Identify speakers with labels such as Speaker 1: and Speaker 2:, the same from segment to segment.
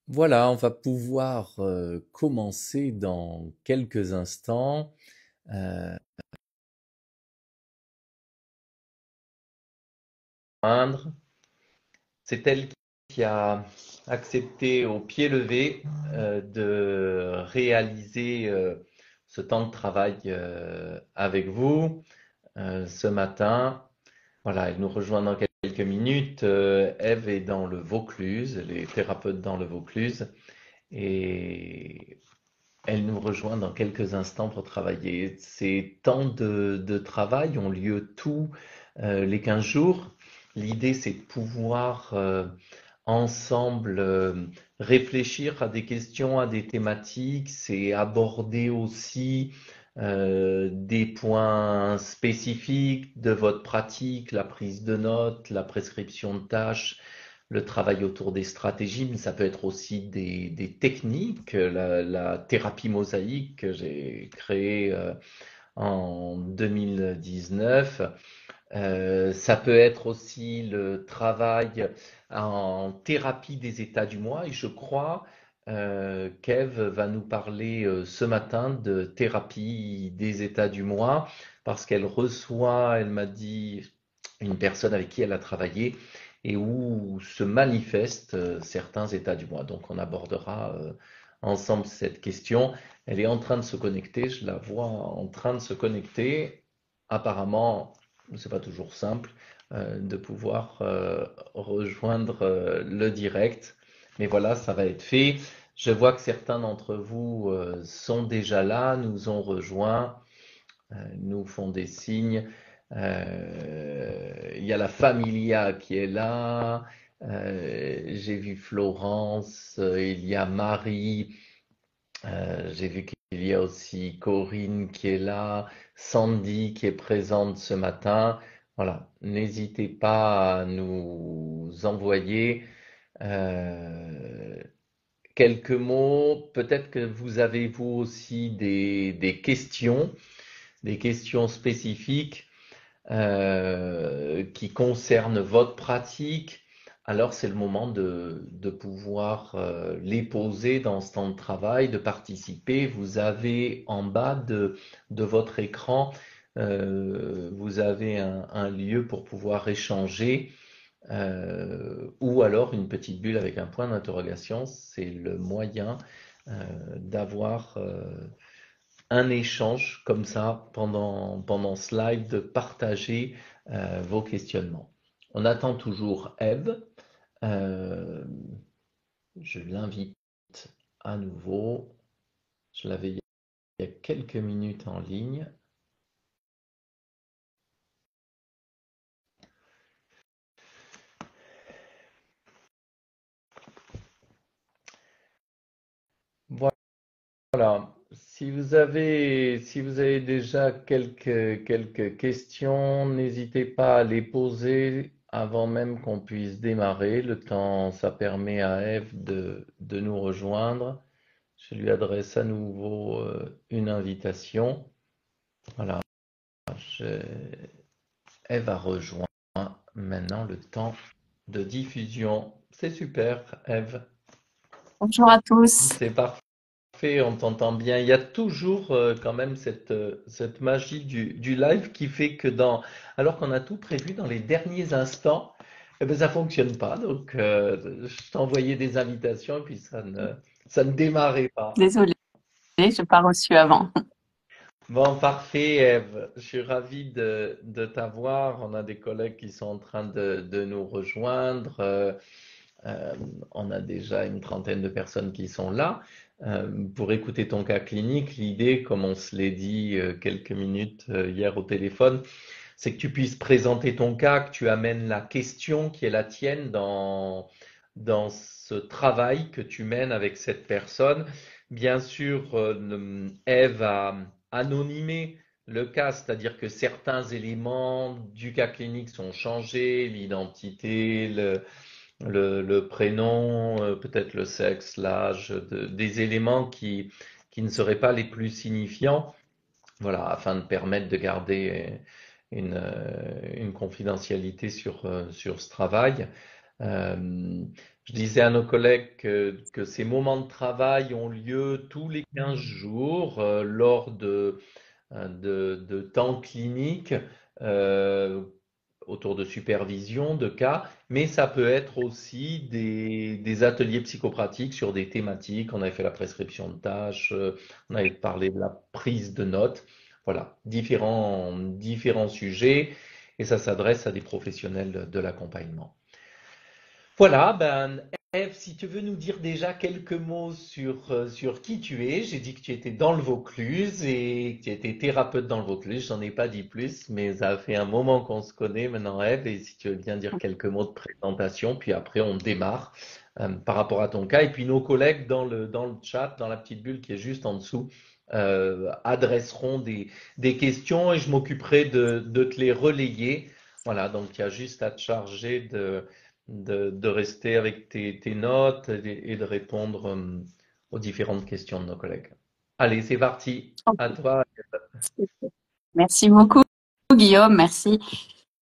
Speaker 1: Voilà, on va pouvoir commencer dans quelques instants. Euh, Indre, c'est elle qui a accepté au pied levé de réaliser ce temps de travail avec vous ce matin. Voilà, elle nous rejoint dans quelques minutes. Ève est dans le Vaucluse, elle est thérapeute dans le Vaucluse. Et elle nous rejoint dans quelques instants pour travailler. Ces temps de travail ont lieu tous les 15 jours. L'idée, c'est de pouvoir ensemble réfléchir à des questions, à des thématiques. C'est aborder aussi des points spécifiques de votre pratique, la prise de notes, la prescription de tâches, le travail autour des stratégies, mais ça peut être aussi des techniques, la thérapie mosaïque que j'ai créée en 2019. Ça peut être aussi le travail en thérapie des états du moi, et je crois qu'Ève va nous parler ce matin de thérapie des états du moi, parce qu'elle reçoit, elle m'a dit, une personne avec qui elle a travaillé et où se manifestent certains états du moi. Donc on abordera ensemble cette question. Elle est en train de se connecter, je la vois en train de se connecter. Apparemment, c'est pas toujours simple de pouvoir rejoindre le direct, mais voilà, ça va être fait. Je vois que certains d'entre vous sont déjà là, nous ont rejoints, nous font des signes. Il y a la Familia qui est là. J'ai vu Florence, il y a Marie, j'ai vu qu'il y a aussi Corinne qui est là, Sandy qui est présente ce matin. Voilà, n'hésitez pas à nous envoyer euh, quelques mots. Peut-être que vous avez vous aussi des questions spécifiques qui concernent votre pratique, alors c'est le moment de pouvoir les poser dans ce temps de travail, de participer. Vous avez en bas de votre écran, vous avez un lieu pour pouvoir échanger. Ou alors une petite bulle avec un point d'interrogation, c'est le moyen d'avoir un échange comme ça pendant ce live, de partager vos questionnements. On attend toujours Eve. Euh, je l'invite à nouveau. Je l'avais il y a quelques minutes en ligne. Voilà. Si vous avez déjà quelques questions, n'hésitez pas à les poser avant même qu'on puisse démarrer. Le temps, ça permet à Eve de nous rejoindre. Je lui adresse à nouveau une invitation. Voilà, je- Eve a rejoint maintenant le temps de diffusion. C'est super, Eve.
Speaker 2: Bonjour à tous.
Speaker 1: C'est parfait, on t'entend bien. Il y a toujours quand même cette magie du live qui fait que alors qu'on a tout prévu dans les derniers instants, eh ben, ça fonctionne pas. Donc, je t'envoyais des invitations et puis ça ne démarrait pas.
Speaker 2: Désolée, je n'ai pas reçu avant.
Speaker 1: Bon, parfait, Eve. Je suis ravi de t'avoir. On a des collègues qui sont en train de nous rejoindre. Euh, on a déjà une trentaine de personnes qui sont là. Pour écouter ton cas clinique, l'idée, comme on se l'est dit quelques minutes hier au téléphone, c'est que tu puisses présenter ton cas, que tu amènes la question qui est la tienne dans ce travail que tu mènes avec cette personne. Bien sûr, Eve a anonymé le cas, c'est-à-dire que certains éléments du cas clinique sont changés, l'identité, le prénom, peut-être le sexe, l'âge, des éléments qui ne seraient pas les plus signifiants, voilà, afin de permettre de garder une confidentialité sur ce travail. Je disais à nos collègues que ces moments de travail ont lieu tous les 15 jours lors de temps cliniques euh, autour de supervision de cas, mais ça peut être aussi des ateliers psychopratiques sur des thématiques. On avait fait la prescription de tâches, on avait parlé de la prise de notes. Voilà, différents sujets et ça s'adresse à des professionnels de l'accompagnement. Voilà, ben, Ève, si tu veux nous dire déjà quelques mots sur qui tu es. J'ai dit que tu étais dans le Vaucluse et que tu étais thérapeute dans le Vaucluse. J'en ai pas dit plus, mais ça fait un moment qu'on se connaît maintenant, Ève. Et si tu veux bien dire quelques mots de présentation, puis après on démarre par rapport à ton cas. Et puis nos collègues dans le chat, dans la petite bulle qui est juste en dessous, adresseront des questions et je m'occuperai de te les relayer. Voilà, donc il y a juste à te charger de rester avec tes notes et de répondre aux différentes questions de nos collègues. Allez, c'est parti. À toi.
Speaker 2: Merci beaucoup, Guillaume. Merci.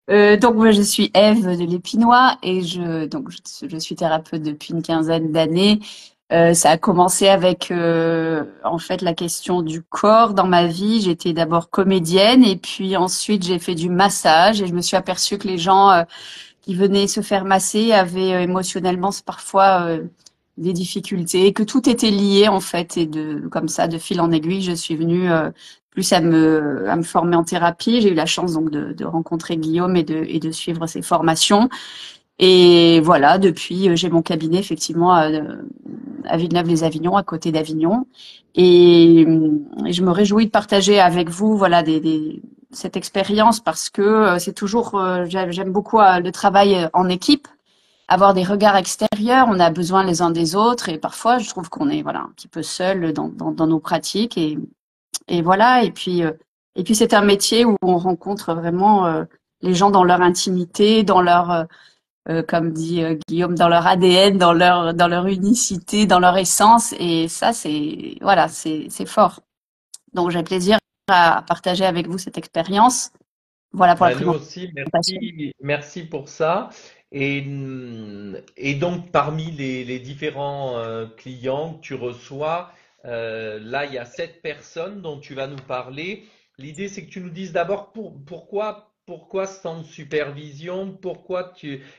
Speaker 2: Donc, moi, je suis Ève de l'Épinois et je suis thérapeute depuis une quinzaine d'années. Ça a commencé avec en fait la question du corps dans ma vie. J'étais d'abord comédienne et puis ensuite j'ai fait du massage et je me suis aperçue que les gens qui venaient se faire masser avaient émotionnellement parfois des difficultés, et que tout était lié en fait. Et comme ça, de fil en aiguille, je suis venue plus à me former en thérapie. J'ai eu la chance donc de rencontrer Guillaume et de suivre ses formations. Et voilà, depuis, j'ai mon cabinet effectivement à Villeneuve-les-Avignon, à côté d'Avignon. Et je me réjouis de partager avec vous, voilà, cette expérience parce que c'est toujours, j'aime beaucoup le travail en équipe, avoir des regards extérieurs. On a besoin les uns des autres et parfois, je trouve qu'on est, voilà, un petit peu seul dans nos pratiques et voilà. Et puis c'est un métier où on rencontre vraiment les gens dans leur intimité, dans leur comme dit Guillaume, dans leur ADN, dans leur unicité, dans leur essence. Et ça, c'est fort. Donc, j'ai plaisir à partager avec vous cette expérience. Voilà pour la
Speaker 1: Ben, nous aussi,
Speaker 2: présentation.
Speaker 1: merci pour ça. Et donc, parmi les différents clients que tu reçois, là, il y a 7 personnes dont tu vas nous parler. L'idée, c'est que tu nous dises d'abord pourquoi sans supervision,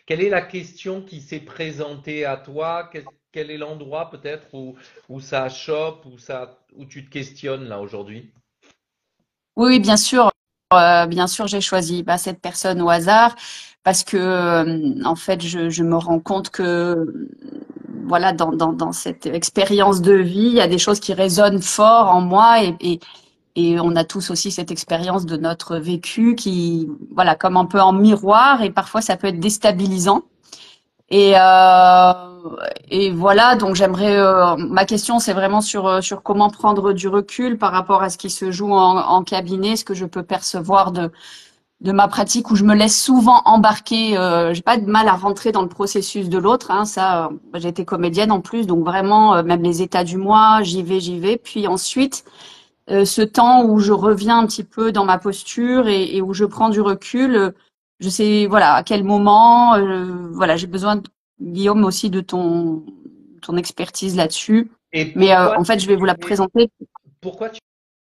Speaker 1: quelle est la question qui s'est présentée à toi, quel est l'endroit peut-être où ça chope, où tu te questionnes là aujourd'hui?
Speaker 2: Oui, oui, bien sûr, j'ai choisi cette personne au hasard parce que, en fait, je me rends compte que, voilà, dans cette expérience de vie, il y a des choses qui résonnent fort en moi et on a tous aussi cette expérience de notre vécu qui, voilà, comme un peu en miroir et parfois ça peut être déstabilisant. Et, euh, et voilà, donc ma question c'est vraiment sur comment prendre du recul par rapport à ce qui se joue en cabinet, ce que je peux percevoir de ma pratique où je me laisse souvent embarquer. J'ai pas de mal à rentrer dans le processus de l'autre, hein, ça, j'ai été comédienne en plus, donc vraiment même les états du moi, j'y vais. Puis ensuite ce temps où je reviens un petit peu dans ma posture et où je prends du recul, je sais voilà à quel moment, voilà j'ai besoin Guillaume aussi de ton expertise là-dessus.
Speaker 1: Et
Speaker 2: Mais en fait je vais vous la présenter.
Speaker 1: pourquoi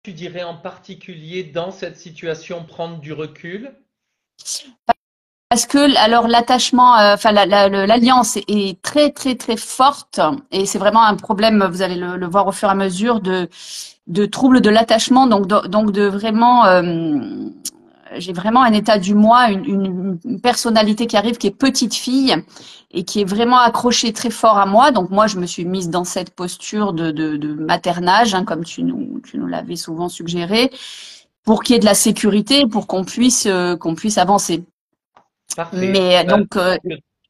Speaker 1: tu dirais en particulier dans cette situation prendre du recul?
Speaker 2: Parce que alors l'attachement, enfin l'alliance est très très très forte et c'est vraiment un problème. Vous allez le voir au fur et à mesure de troubles de l'attachement, donc de vraiment j'ai vraiment un état du moi, une personnalité qui arrive, qui est petite fille et qui est vraiment accrochée très fort à moi. Donc moi, je me suis mise dans cette posture de maternage, hein, comme tu nous l'avais souvent suggéré, pour qu'il y ait de la sécurité, pour qu'on puisse avancer.
Speaker 1: Parfait.
Speaker 2: Mais
Speaker 1: Ben,
Speaker 2: donc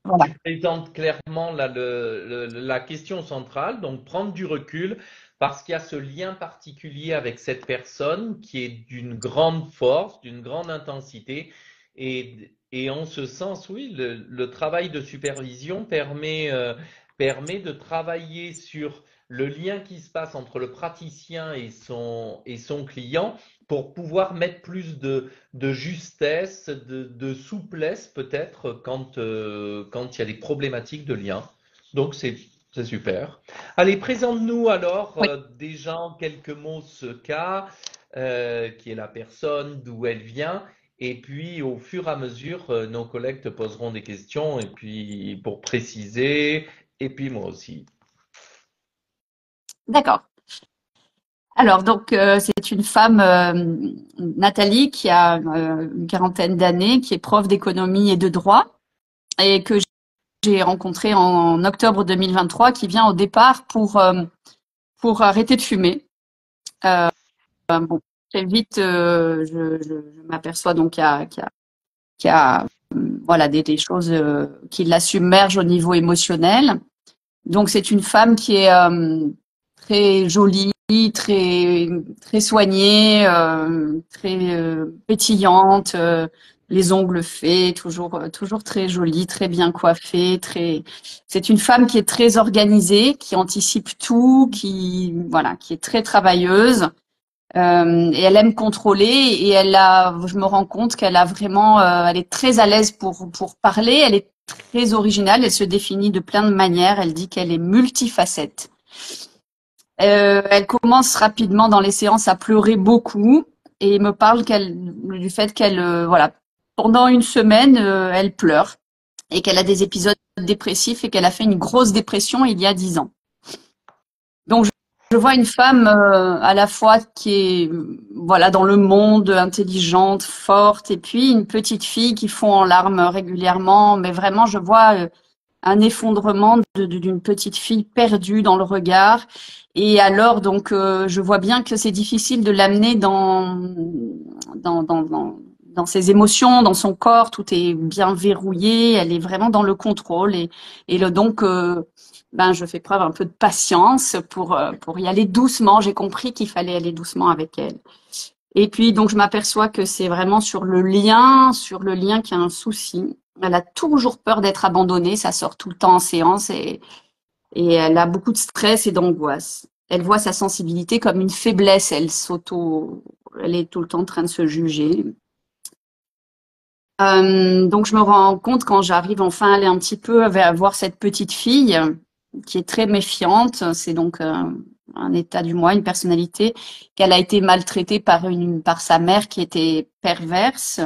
Speaker 2: voilà.
Speaker 1: tu présentes clairement là, la question centrale, donc prendre du recul parce qu'il y a ce lien particulier avec cette personne qui est d'une grande force, d'une grande intensité. Et en ce sens, oui, le travail de supervision permet de travailler sur le lien qui se passe entre le praticien et son client pour pouvoir mettre plus de justesse, de souplesse peut-être quand il y a des problématiques de lien. Donc c'est super. Allez, présente-nous alors
Speaker 2: Oui.
Speaker 1: déjà en quelques mots ce cas, qui est la personne, d'où elle vient. Et puis au fur et à mesure, nos collègues te poseront des questions et puis pour préciser, et puis moi aussi.
Speaker 2: D'accord. Alors, donc, c'est une femme, Nathalie, qui a une quarantaine d'années, qui est prof d'économie et de droit, et que j'ai rencontrée en octobre 2023, qui vient au départ pour arrêter de fumer. Bon, très vite, je m'aperçois donc qu'il y a voilà, des choses qui la submergent au niveau émotionnel. Donc, c'est une femme qui est très jolie, très très soignée, très pétillante, les ongles faits, toujours très jolie, très bien coiffée, très. C'est une femme qui est très organisée, qui anticipe tout, qui voilà, qui est très travailleuse. Et elle aime contrôler et je me rends compte qu'elle a vraiment, elle est très à l'aise pour parler. Elle est très originale. Elle se définit de plein de manières. Elle dit qu'elle est multifacette. Elle commence rapidement dans les séances à pleurer beaucoup et me parle du fait qu'elle, voilà, pendant une semaine, elle pleure et qu'elle a des épisodes dépressifs et qu'elle a fait une grosse dépression il y a 10 ans. Donc je vois une femme à la fois qui est voilà dans le monde, intelligente, forte, et puis une petite fille qui fond en larmes régulièrement. Mais vraiment, je vois un effondrement d'une petite fille perdue dans le regard. Et alors, donc, je vois bien que c'est difficile de l'amener dans, dans, dans, dans ses émotions, dans son corps. Tout est bien verrouillé. Elle est vraiment dans le contrôle. Donc, ben, je fais preuve un peu de patience pour y aller doucement. J'ai compris qu'il fallait aller doucement avec elle. Et puis, donc, je m'aperçois que c'est vraiment sur le lien qu'il y a un souci. Elle a toujours peur d'être abandonnée. Ça sort tout le temps en séance et elle a beaucoup de stress et d'angoisse. Elle voit sa sensibilité comme une faiblesse. Elle est tout le temps en train de se juger. Donc, je me rends compte quand j'arrive enfin à aller un petit peu vers voir cette petite fille qui est très méfiante. C'est donc un état du moi, une personnalité qu'elle a été maltraitée par sa mère qui était perverse.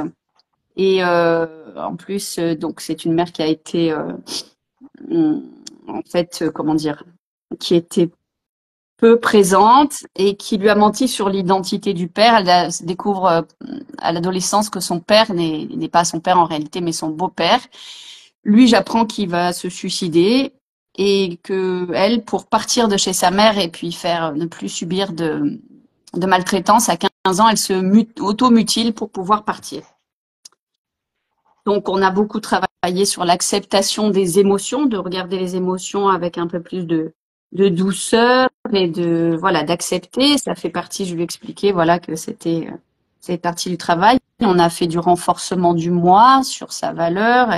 Speaker 2: Et en plus, donc c'est une mère qui a été en fait, comment dire, qui était peu présente et qui lui a menti sur l'identité du père. Se découvre à l'adolescence que son père n'est pas son père en réalité, mais son beau-père. Lui, j'apprends qu'il va se suicider et que elle, pour partir de chez sa mère et puis ne plus subir de maltraitance, à 15 ans, elle se auto-mutile pour pouvoir partir. Donc, on a beaucoup travaillé sur l'acceptation des émotions, de regarder les émotions avec un peu plus de douceur et voilà, d'accepter. Ça fait partie, je lui expliquais, voilà, que c'est partie du travail. On a fait du renforcement du moi sur sa valeur.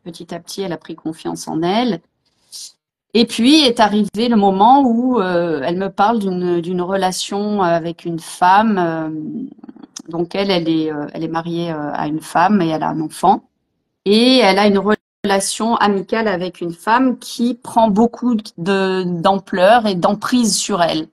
Speaker 2: Petit à petit, elle a pris confiance en elle. Et puis est arrivé le moment où elle me parle d'une relation avec une femme. Donc elle est mariée à une femme et elle a un enfant. Et elle a une relation amicale avec une femme qui prend beaucoup d'ampleur et d'emprise sur elle.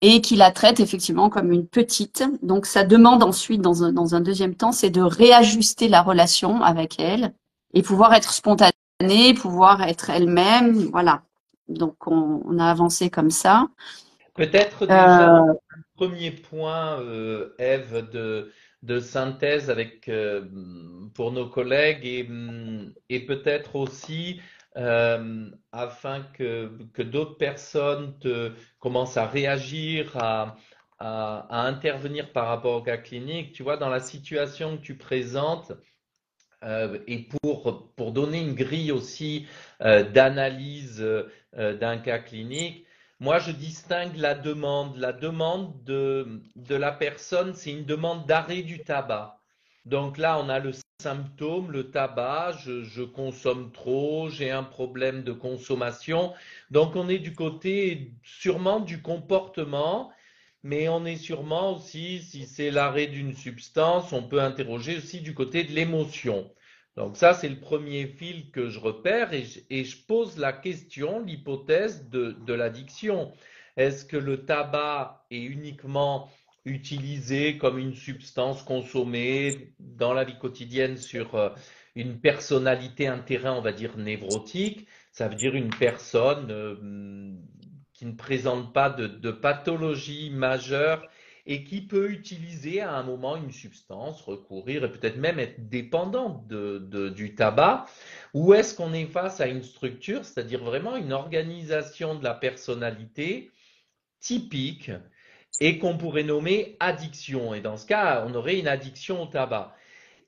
Speaker 2: Et qui la traite effectivement comme une petite. Donc ça demande ensuite, dans un deuxième temps, c'est de réajuster la relation avec elle et pouvoir être spontanée, pouvoir être elle-même. Voilà. Donc on a avancé comme ça.
Speaker 1: Peut-être déjà
Speaker 2: Euh,
Speaker 1: un premier point, Ève, de synthèse pour nos collègues et peut-être aussi afin que d'autres personnes commencent à réagir, à intervenir par rapport au cas clinique. Tu vois, dans la situation que tu présentes, et pour donner une grille aussi d'analyse d'un cas clinique, moi je distingue la demande. La demande de la personne, c'est une demande d'arrêt du tabac. Donc là, on a le symptôme, le tabac, je consomme trop, j'ai un problème de consommation. Donc on est du côté sûrement du comportement mais on est sûrement aussi, si c'est l'arrêt d'une substance, on peut interroger aussi du côté de l'émotion. Donc ça, c'est le premier fil que je repère et je pose la question, l'hypothèse de l'addiction. Est-ce que le tabac est uniquement utilisé comme une substance consommée dans la vie quotidienne sur une personnalité, un terrain, on va dire, névrotique? Ça veut dire une personne qui ne présente pas de pathologie majeure et qui peut utiliser à un moment une substance, recourir et peut-être même être dépendante du tabac, ou est-ce qu'on est face à une structure, c'est-à-dire vraiment une organisation de la personnalité typique et qu'on pourrait nommer addiction. Et dans ce cas, on aurait une addiction au tabac.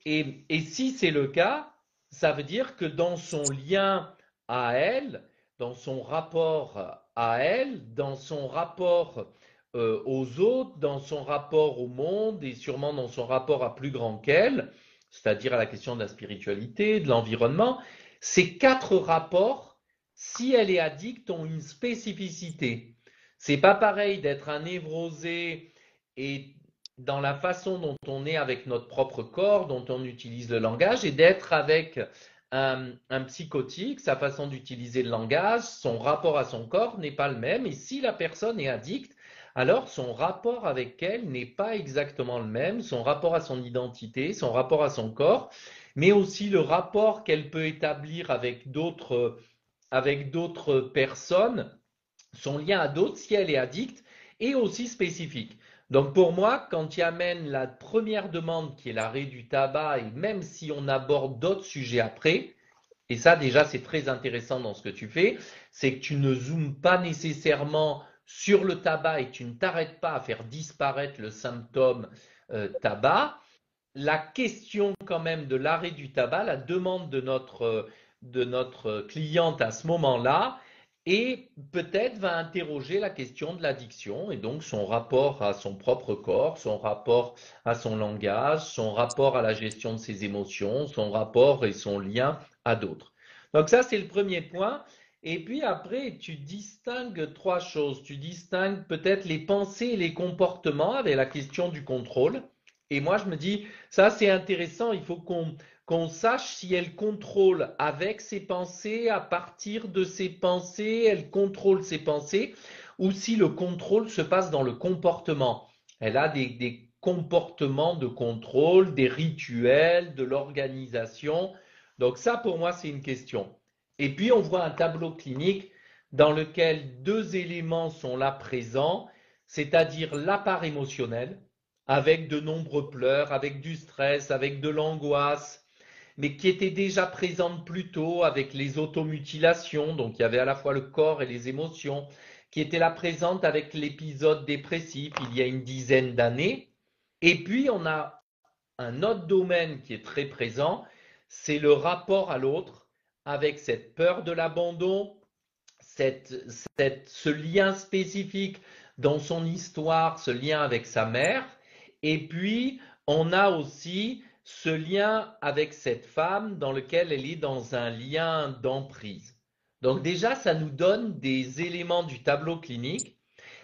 Speaker 1: Et si c'est le cas, ça veut dire que dans son lien à elle, dans son rapport à elle, dans son rapport aux autres, dans son rapport au monde et sûrement dans son rapport à plus grand qu'elle, c'est-à-dire à la question de la spiritualité, de l'environnement, ces quatre rapports, si elle est addicte, ont une spécificité. C'est pas pareil d'être un névrosé et dans la façon dont on est avec notre propre corps, dont on utilise le langage, et d'être avec un psychotique, sa façon d'utiliser le langage, son rapport à son corps n'est pas le même. Et si la personne est addicte, alors son rapport avec elle n'est pas exactement le même, son rapport à son identité, son rapport à son corps, mais aussi le rapport qu'elle peut établir avec d'autres personnes, son lien à d'autres, si elle est addicte, est aussi spécifique. Donc pour moi, quand tu amènes la première demande qui est l'arrêt du tabac, et même si on aborde d'autres sujets après, et ça déjà c'est très intéressant dans ce que tu fais, c'est que tu ne zoomes pas nécessairement sur le tabac et tu ne t'arrêtes pas à faire disparaître le symptôme tabac. La question quand même de l'arrêt du tabac, la demande de notre cliente à ce moment-là, et peut-être va interroger la question de l'addiction et donc son rapport à son propre corps, son rapport à son langage, son rapport à la gestion de ses émotions, son rapport et son lien à d'autres. Donc ça, c'est le premier point. Et puis après, tu distingues trois choses. Tu distingues peut-être les pensées et les comportements avec la question du contrôle. Et moi, je me dis, ça c'est intéressant, il faut qu'on sache si elle contrôle avec ses pensées, à partir de ses pensées, elle contrôle ses pensées, ou si le contrôle se passe dans le comportement. Elle a des comportements de contrôle, des rituels, de l'organisation. Donc ça, pour moi, c'est une question. Et puis, on voit un tableau clinique dans lequel deux éléments sont là présents, c'est-à-dire la part émotionnelle, avec de nombreux pleurs, avec du stress, avec de l'angoisse, mais qui était déjà présente plus tôt avec les automutilations, donc il y avait à la fois le corps et les émotions, qui était là présente avec l'épisode dépressif il y a une dizaine d'années. Et puis on a un autre domaine qui est très présent, c'est le rapport à l'autre, avec cette peur de l'abandon, ce lien spécifique dans son histoire, ce lien avec sa mère. Et puis, on a aussi ce lien avec cette femme dans lequel elle est dans un lien d'emprise. Donc déjà, ça nous donne des éléments du tableau clinique,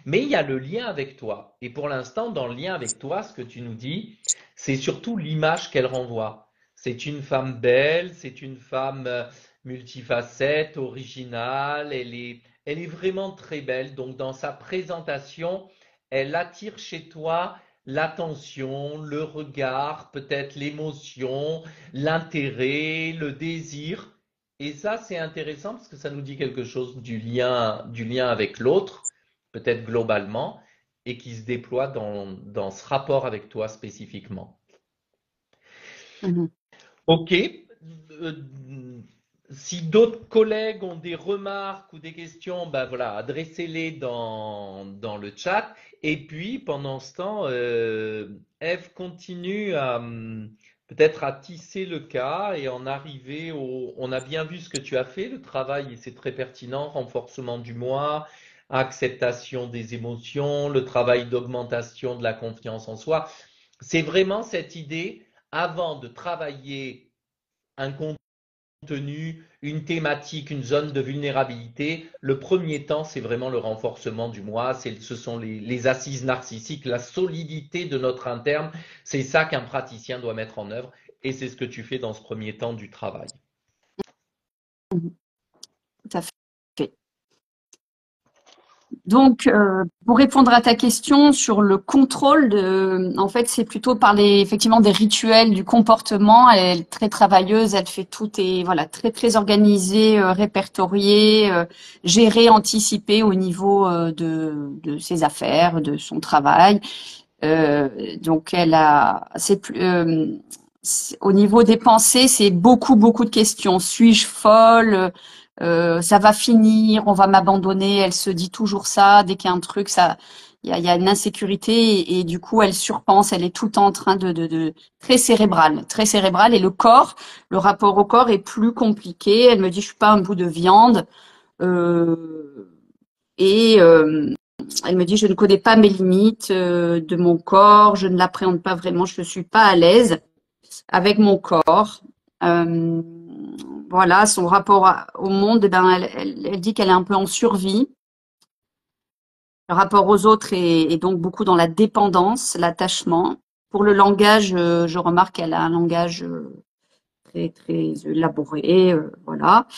Speaker 1: mais il y a le lien avec toi. Et pour l'instant, dans le lien avec toi, ce que tu nous dis, c'est surtout l'image qu'elle renvoie. C'est une femme belle, c'est une femme multifacette, originale, elle est vraiment très belle. Donc dans sa présentation, elle attire chez toi l'attention, le regard, peut-être l'émotion, l'intérêt, le désir. Et ça, c'est intéressant parce que ça nous dit quelque chose du lien avec l'autre, peut-être globalement, et qui se déploie dans ce rapport avec toi spécifiquement.
Speaker 2: Mhm.
Speaker 1: Ok. Si d'autres collègues ont des remarques ou des questions, ben voilà, adressez-les dans le chat. Et puis, pendant ce temps, Eve continue à peut-être à tisser le cas et en arriver au. On a bien vu ce que tu as fait, le travail, et c'est très pertinent, renforcement du moi, acceptation des émotions, le travail d'augmentation de la confiance en soi. C'est vraiment cette idée, avant de travailler un contenu, une thématique, une zone de vulnérabilité, le premier temps, c'est vraiment le renforcement du moi, ce sont les assises narcissiques, la solidité de notre interne. C'est ça qu'un praticien doit mettre en œuvre et c'est ce que tu fais dans ce premier temps du travail.
Speaker 2: Tout à fait. Donc, pour répondre à ta question sur le contrôle en fait, c'est plutôt parler effectivement des rituels, du comportement. Elle est très travailleuse, elle fait tout et voilà, très très organisée, répertoriée, gérée, anticipée au niveau de ses affaires, de son travail. Donc, au niveau des pensées, c'est beaucoup de questions. Suis-je folle? Ça va finir, on va m'abandonner. Elle se dit toujours ça. Dès qu'il y a un truc, il y a une insécurité et du coup, elle surpense. Elle est tout le temps en train de très cérébrale. Et le rapport au corps est plus compliqué. Elle me dit, je suis pas un bout de viande. Euh, et elle me dit, je ne connais pas mes limites de mon corps. Je ne l'appréhende pas vraiment. Je ne suis pas à l'aise avec mon corps. Euh, voilà, son rapport au monde, eh ben, elle dit qu'elle est un peu en survie. Le rapport aux autres est donc beaucoup dans la dépendance, l'attachement. Pour le langage, je remarque qu'elle a un langage très très élaboré, voilà.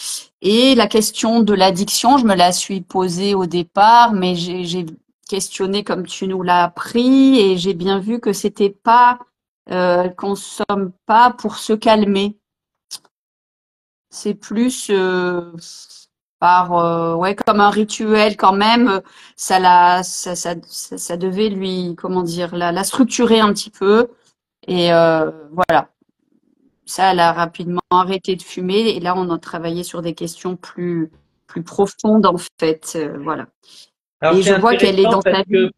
Speaker 2: Et la question de l'addiction, je me la suis posée au départ, mais j'ai questionné comme tu nous l'as appris et j'ai bien vu que c'était pas, elle consomme pas pour se calmer. C'est plus ouais, comme un rituel quand même. Ça devait lui, comment dire, la structurer un petit peu. Et voilà. Ça, elle a rapidement arrêté de fumer. Et là, on a travaillé sur des questions plus profondes en fait. Voilà.
Speaker 1: Alors
Speaker 2: Et
Speaker 1: c'est
Speaker 2: je vois qu'elle est
Speaker 1: intéressant
Speaker 2: dans
Speaker 1: parce
Speaker 2: sa
Speaker 1: que
Speaker 2: vie.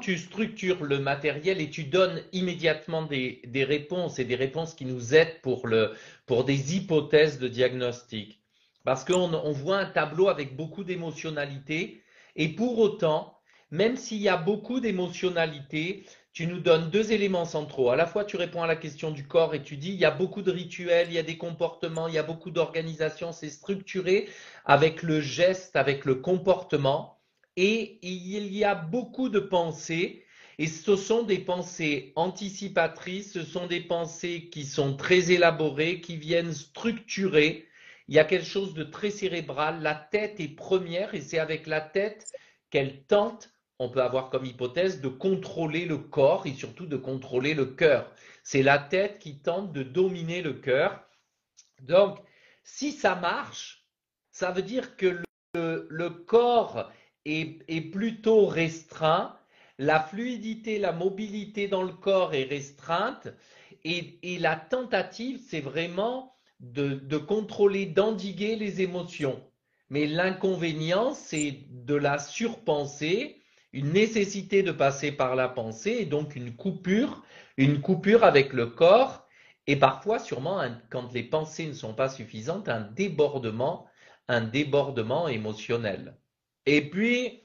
Speaker 1: tu structures le matériel et tu donnes immédiatement des réponses et des réponses qui nous aident pour des hypothèses de diagnostic. Parce qu'on voit un tableau avec beaucoup d'émotionnalité et pour autant, même s'il y a beaucoup d'émotionnalité, tu nous donnes deux éléments centraux. À la fois, tu réponds à la question du corps et tu dis, il y a beaucoup de rituels, il y a des comportements, il y a beaucoup d'organisation, c'est structuré avec le geste, avec le comportement. Et il y a beaucoup de pensées, et ce sont des pensées anticipatrices, ce sont des pensées qui sont très élaborées, qui viennent structurer. Il y a quelque chose de très cérébral. La tête est première, et c'est avec la tête qu'elle tente, on peut avoir comme hypothèse, de contrôler le corps et surtout de contrôler le cœur. C'est la tête qui tente de dominer le cœur. Donc, si ça marche, ça veut dire que le corps est plutôt restreint, la fluidité, la mobilité dans le corps est restreinte, et la tentative, c'est vraiment de contrôler, d'endiguer les émotions. Mais l'inconvénient, c'est de la surpenser, une nécessité de passer par la pensée, et donc une coupure avec le corps et parfois, sûrement, quand les pensées ne sont pas suffisantes, un débordement émotionnel. Et puis,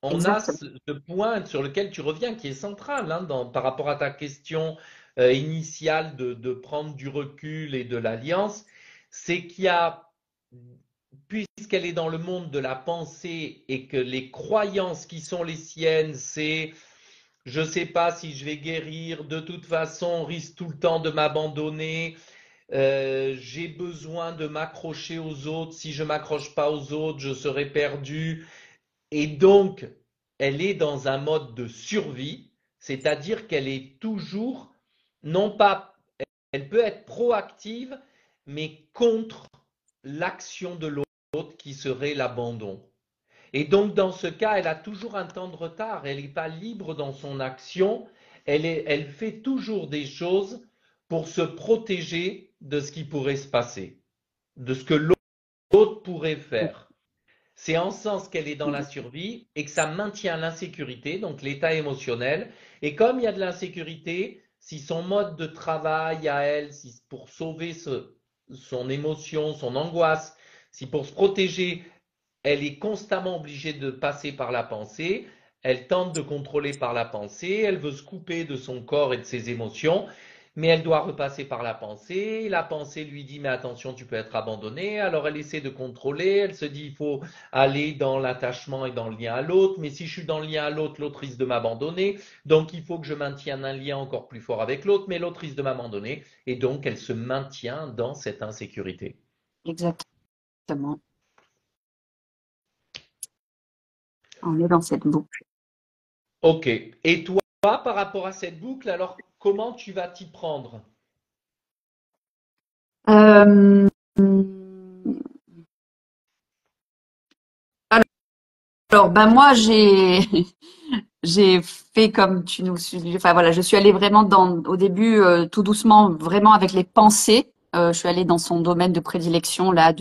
Speaker 1: on a
Speaker 2: Exactement.
Speaker 1: ce point sur lequel tu reviens, qui est central hein, par rapport à ta question initiale de prendre du recul et de l'alliance, c'est qu'il y a, puisqu'elle est dans le monde de la pensée et que les croyances qui sont les siennes, c'est je ne sais pas si je vais guérir, de toute façon, on risque tout le temps de m'abandonner, j'ai besoin de m'accrocher aux autres, si je ne m'accroche pas aux autres, je serai perdu. Et donc, elle est dans un mode de survie, c'est-à-dire qu'elle est toujours, non pas, elle peut être proactive, mais contre l'action de l'autre qui serait l'abandon. Et donc, dans ce cas, elle a toujours un temps de retard. Elle n'est pas libre dans son action. Elle fait toujours des choses pour se protéger de ce qui pourrait se passer, de ce que l'autre pourrait faire. C'est en ce sens qu'elle est dans la survie et que ça maintient l'insécurité, donc l'état émotionnel. Et comme il y a de l'insécurité, si son mode de travail à elle, si pour sauver son émotion, son angoisse, si pour se protéger, elle est constamment obligée de passer par la pensée, elle tente de contrôler par la pensée, elle veut se couper de son corps et de ses émotions, mais elle doit repasser par la pensée. La pensée lui dit, mais attention, tu peux être abandonné. Alors elle essaie de contrôler. Elle se dit, il faut aller dans l'attachement et dans le lien à l'autre. Mais si je suis dans le lien à l'autre, l'autre risque de m'abandonner. Donc il faut que je maintienne un lien encore plus fort avec l'autre, mais l'autre risque de m'abandonner. Et donc elle se maintient dans cette insécurité.
Speaker 2: Exactement. On est dans cette boucle.
Speaker 1: Ok. Et toi, par rapport à cette boucle, alors comment tu vas t'y prendre?
Speaker 2: Euh, alors, ben moi, j'ai fait comme tu nous, enfin voilà, je suis allée vraiment au début, tout doucement, vraiment avec les pensées. Je suis allée dans son domaine de prédilection là,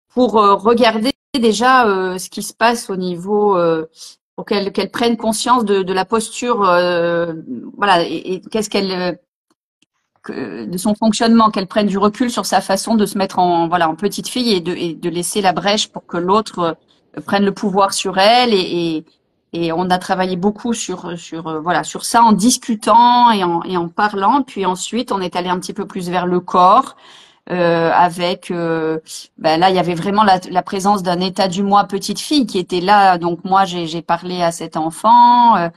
Speaker 2: pour regarder déjà ce qui se passe au niveau, pour qu'elle prenne conscience de la posture, voilà, et qu'est-ce de son fonctionnement, qu'elle prenne du recul sur sa façon de se mettre en voilà en petite fille et de laisser la brèche pour que l'autre prenne le pouvoir sur elle et on a travaillé beaucoup sur voilà sur ça en discutant et en parlant puis ensuite on est allé un petit peu plus vers le corps avec ben là il y avait vraiment la présence d'un état du moi petite fille qui était là donc moi j'ai parlé à cet enfant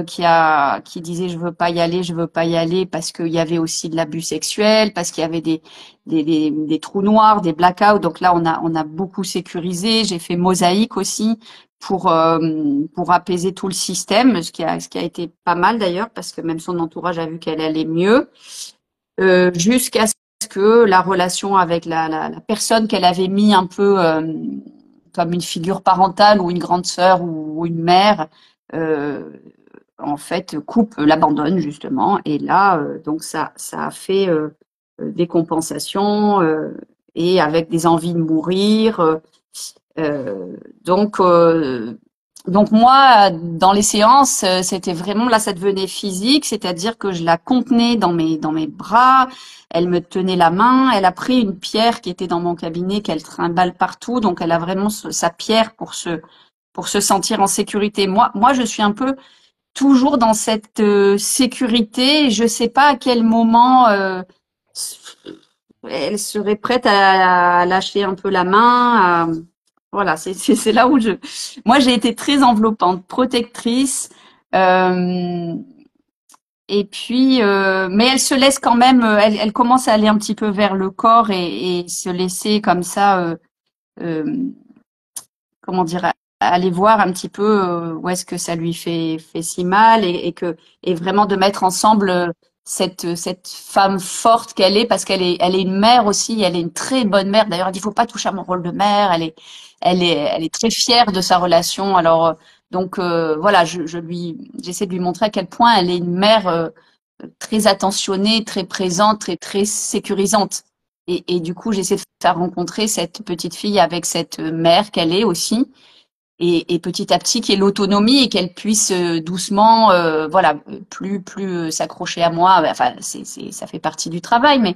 Speaker 2: qui disait je veux pas y aller parce qu'il y avait aussi de l'abus sexuel parce qu'il y avait des trous noirs des blackouts donc là on a beaucoup sécurisé j'ai fait mosaïque aussi pour apaiser tout le système ce qui a été pas mal d'ailleurs parce que même son entourage a vu qu'elle allait mieux jusqu'à ce que la relation avec la personne qu'elle avait mis un peu comme une figure parentale ou une grande sœur ou une mère, euh, en fait, coupe, l'abandonne justement. Et là, donc ça a fait des compensations et avec des envies de mourir. Euh, donc, euh, donc moi, dans les séances, c'était vraiment là, ça devenait physique, c'est-à-dire que je la contenais dans mes bras, elle me tenait la main, elle a pris une pierre qui était dans mon cabinet qu'elle trimballe partout, donc elle a vraiment sa pierre pour se sentir en sécurité. Moi, je suis un peu toujours dans cette sécurité. Je sais pas à quel moment elle serait prête à lâcher un peu la main. Voilà, c'est là où moi j'ai été très enveloppante, protectrice. euh, et puis, mais elle se laisse quand même, elle commence à aller un petit peu vers le corps et se laisser comme ça, euh, comment dire, aller voir un petit peu où est-ce que ça lui fait si mal et vraiment de mettre ensemble cette femme forte qu'elle est parce elle est une mère aussi, elle est une très bonne mère. D'ailleurs, elle dit faut pas toucher à mon rôle de mère. Elle est très fière de sa relation. Alors donc voilà, j'essaie de lui montrer à quel point elle est une mère très attentionnée, très présente, très sécurisante. Et du coup, j'essaie de faire rencontrer cette petite fille avec cette mère qu'elle est aussi, et petit à petit qu'il y ait l'autonomie et qu'elle puisse doucement, voilà, plus s'accrocher à moi. Enfin, ça fait partie du travail,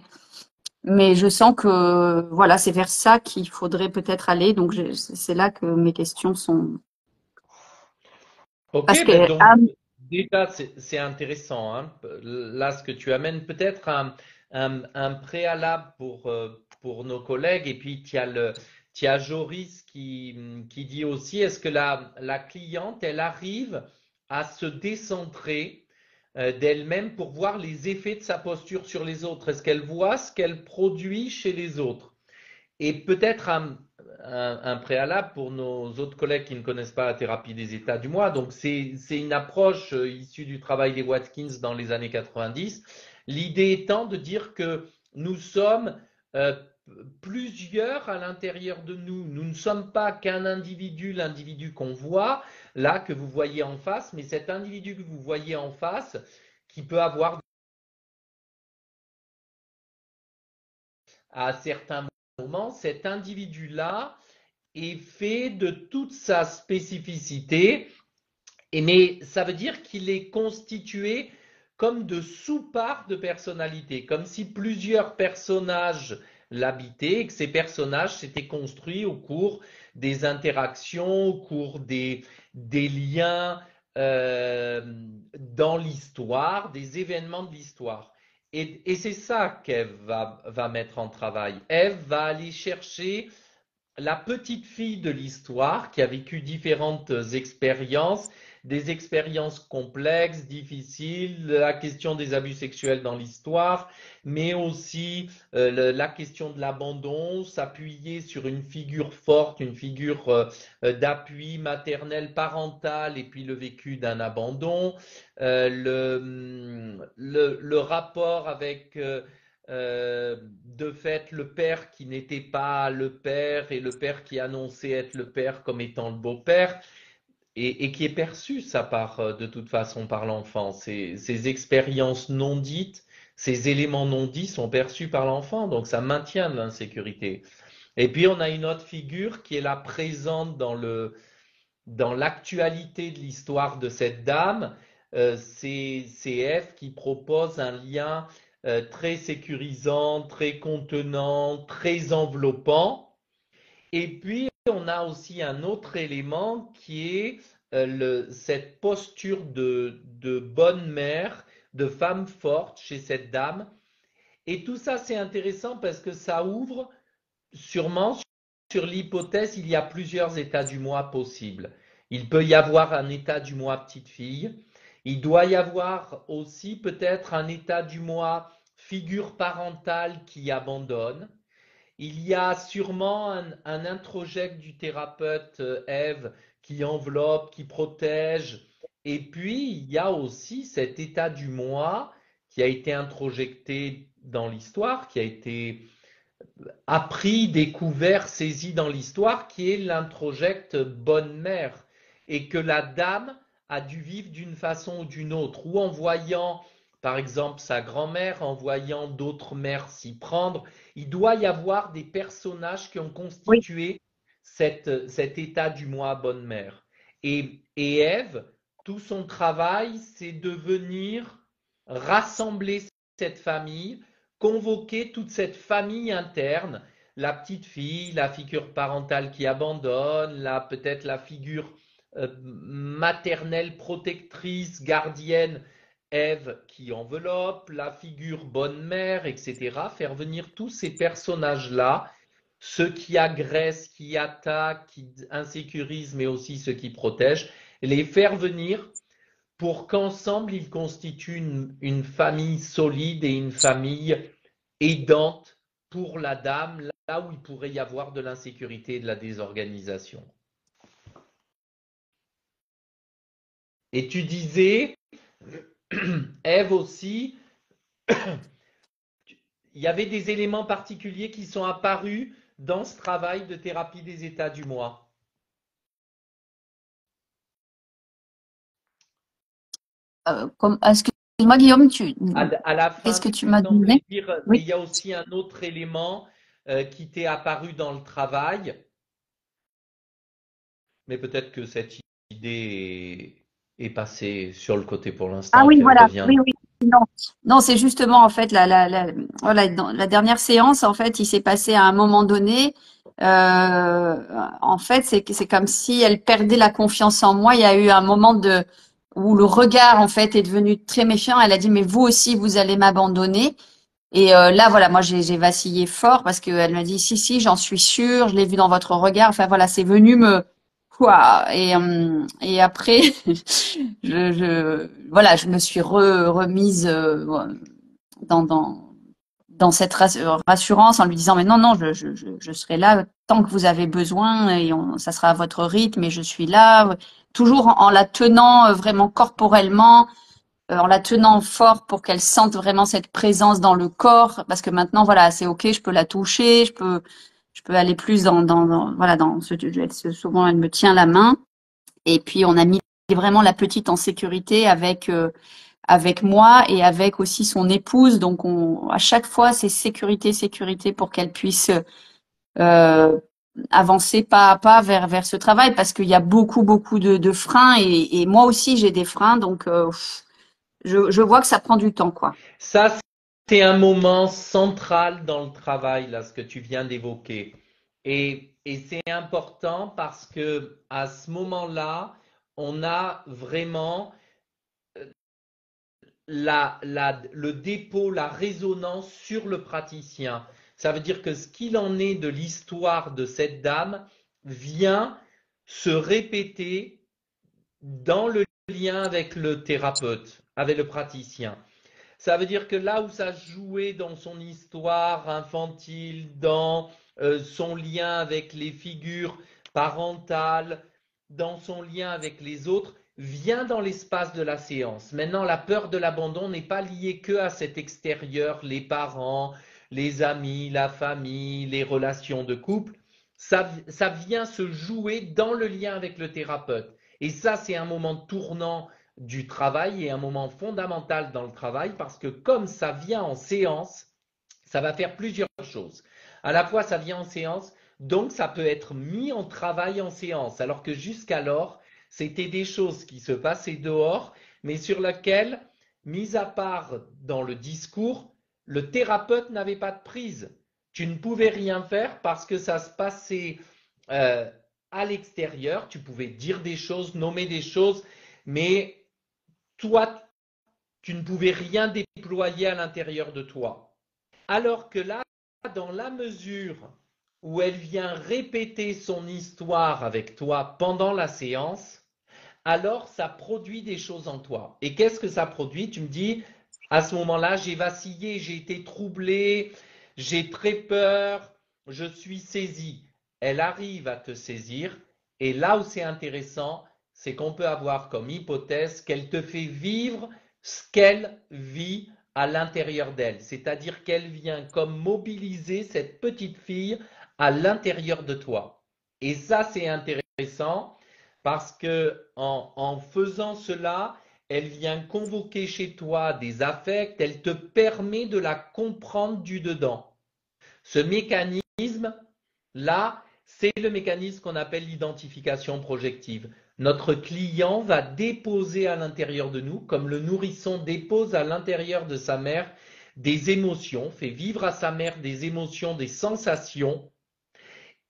Speaker 2: mais je sens que voilà, c'est vers ça qu'il faudrait peut-être aller. Donc c'est là que mes questions sont
Speaker 1: Ok,
Speaker 2: parce que
Speaker 1: ben donc déjà c'est intéressant, hein. Là, ce que tu amènes, peut-être un préalable pour nos collègues, et puis tu as Joris qui dit aussi, est-ce que la cliente, elle arrive à se décentrer d'elle-même pour voir les effets de sa posture sur les autres? Est-ce qu'elle voit ce qu'elle produit chez les autres? Et peut-être un préalable pour nos autres collègues qui ne connaissent pas la thérapie des états du moi. Donc, c'est une approche issue du travail des Watkins dans les années 90. L'idée étant de dire que nous sommes euh, plusieurs à l'intérieur de nous. Nous ne sommes pas qu'un individu, l'individu qu'on voit, là, que vous voyez en face, mais cet individu que vous voyez en face, qui peut avoir à certains moments, cet individu-là est fait de toute sa spécificité, mais ça veut dire qu'il est constitué comme de sous-parts de personnalité, comme si plusieurs personnages l'habitaient et que ces personnages s'étaient construits au cours des interactions, au cours des liens dans l'histoire, des événements de l'histoire. Et c'est ça qu'Ève va mettre en travail. Ève va aller chercher la petite fille de l'histoire qui a vécu différentes expériences, des expériences complexes, difficiles, la question des abus sexuels dans l'histoire, mais aussi la question de l'abandon, s'appuyer sur une figure forte, une figure d'appui maternel, parental, et puis le vécu d'un abandon, le rapport avec de fait le père qui n'était pas le père et le père qui annonçait être le père comme étant le beau-père et qui est perçu ça par de toute façon par l'enfant. Ces expériences non dites, ces éléments non dits sont perçus par l'enfant, donc ça maintient de l'insécurité. Et puis on a une autre figure qui est là présente dans l'actualité de l'histoire de cette dame, c'est Ève qui propose un lien très sécurisant, très contenant, très enveloppant. Et puis, on a aussi un autre élément qui est cette posture de bonne mère, de femme forte chez cette dame. Et tout ça, c'est intéressant parce que ça ouvre sûrement sur l'hypothèse, il y a plusieurs états du moi possibles. Il peut y avoir un état du moi petite fille. Il doit y avoir aussi peut-être un état du moi figure parentale qui abandonne. Il y a sûrement un introjecte du thérapeute Ève qui enveloppe, qui protège. Et puis, il y a aussi cet état du moi qui a été introjecté dans l'histoire, qui a été appris, découvert, saisi dans l'histoire, qui est l'introjecte bonne mère, et que la dame a dû vivre d'une façon ou d'une autre, ou en voyant, par exemple, sa grand-mère, en voyant d'autres mères s'y prendre. Il doit y avoir des personnages qui ont
Speaker 2: Oui,
Speaker 1: constitué cet état du moi bonne mère. Et Ève, tout son travail, c'est de venir rassembler cette famille, convoquer toute cette famille interne, la petite fille, la figure parentale qui abandonne, peut-être la figure maternelle protectrice, gardienne, Ève qui enveloppe, la figure bonne mère, etc. Faire venir tous ces personnages-là, ceux qui agressent, qui attaquent, qui insécurisent, mais aussi ceux qui protègent, les faire venir pour qu'ensemble ils constituent une famille solide et une famille aidante pour la dame, là où il pourrait y avoir de l'insécurité et de la désorganisation. Et tu disais, Ève aussi, il y avait des éléments particuliers qui sont apparus dans ce travail de thérapie des états du moi.
Speaker 2: excuse-moi Guillaume,
Speaker 1: À la fin,
Speaker 2: qu'est-ce que
Speaker 1: tu
Speaker 2: tu m'as
Speaker 1: semblais
Speaker 2: donné?
Speaker 1: dire, et
Speaker 2: Oui.
Speaker 1: il y a aussi un autre élément qui t'est apparu dans le travail, mais peut-être que cette idée est passée sur le côté pour
Speaker 2: Ah
Speaker 1: l'instant et
Speaker 2: oui,
Speaker 1: qu'elle
Speaker 2: voilà.
Speaker 1: revient.
Speaker 2: Oui, oui. Non, non, c'est justement en fait voilà, dans la dernière séance, en fait, il s'est passé à un moment donné. En fait, c'est comme si elle perdait la confiance en moi. Il y a eu un moment où le regard en fait est devenu très méfiant. Elle a dit mais vous aussi vous allez m'abandonner. Et là voilà, moi j'ai vacillé fort parce qu'elle m'a dit si si j'en suis sûre, je l'ai vu dans votre regard. Enfin voilà, c'est venu me quoi. Et après voilà, je me suis remise dans, dans, dans cette rassurance en lui disant, mais non, non, je serai là tant que vous avez besoin et ça sera à votre rythme et je suis là, toujours en la tenant vraiment corporellement, en la tenant fort pour qu'elle sente vraiment cette présence dans le corps, parce que maintenant, voilà, c'est ok, je peux la toucher, je peux aller plus voilà, souvent elle me tient la main et puis on a mis vraiment la petite en sécurité avec moi et avec aussi son épouse. Donc, à chaque fois, c'est sécurité, sécurité pour qu'elle puisse euh, avancer pas à pas vers ce travail parce qu'il y a beaucoup, beaucoup de freins et moi aussi, j'ai des freins. Donc, je vois que ça prend du temps, quoi.
Speaker 1: Ça, c'est un moment central dans le travail, là, ce que tu viens d'évoquer. Et c'est important parce que à ce moment-là, on a vraiment le dépôt, la résonance sur le praticien. Ça veut dire que ce qu'il en est de l'histoire de cette dame vient se répéter dans le lien avec le thérapeute, avec le praticien. Ça veut dire que là où ça jouait dans son histoire infantile, dans son lien avec les figures parentales, dans son lien avec les autres, vient dans l'espace de la séance. Maintenant, la peur de l'abandon n'est pas liée que à cet extérieur, les parents, les amis, la famille, les relations de couple. Ça vient se jouer dans le lien avec le thérapeute. Et ça, c'est un moment tournant du travail et un moment fondamental dans le travail parce que comme ça vient en séance, ça va faire plusieurs choses. À la fois, ça vient en séance, donc ça peut être mis en travail en séance, alors que jusqu'alors, c'était des choses qui se passaient dehors, mais sur lesquelles, mis à part dans le discours, le thérapeute n'avait pas de prise. Tu ne pouvais rien faire parce que ça se passait euh, à l'extérieur. Tu pouvais dire des choses, nommer des choses, mais toi, tu ne pouvais rien déployer à l'intérieur de toi. Alors que là, dans la mesure où elle vient répéter son histoire avec toi pendant la séance, alors ça produit des choses en toi. Et qu'est-ce que ça produit? Tu me dis, à ce moment-là, j'ai vacillé, j'ai été troublé, j'ai très peur, je suis saisi. Elle arrive à te saisir. Et là où c'est intéressant, c'est qu'on peut avoir comme hypothèse qu'elle te fait vivre ce qu'elle vit à l'intérieur d'elle. C'est-à-dire qu'elle vient comme mobiliser cette petite fille à l'intérieur de toi. Et ça, c'est intéressant parce que en faisant cela, elle vient convoquer chez toi des affects, elle te permet de la comprendre du dedans. Ce mécanisme-là, c'est le mécanisme qu'on appelle l'identification projective. Notre client va déposer à l'intérieur de nous, comme le nourrisson dépose à l'intérieur de sa mère des émotions, fait vivre à sa mère des émotions, des sensations.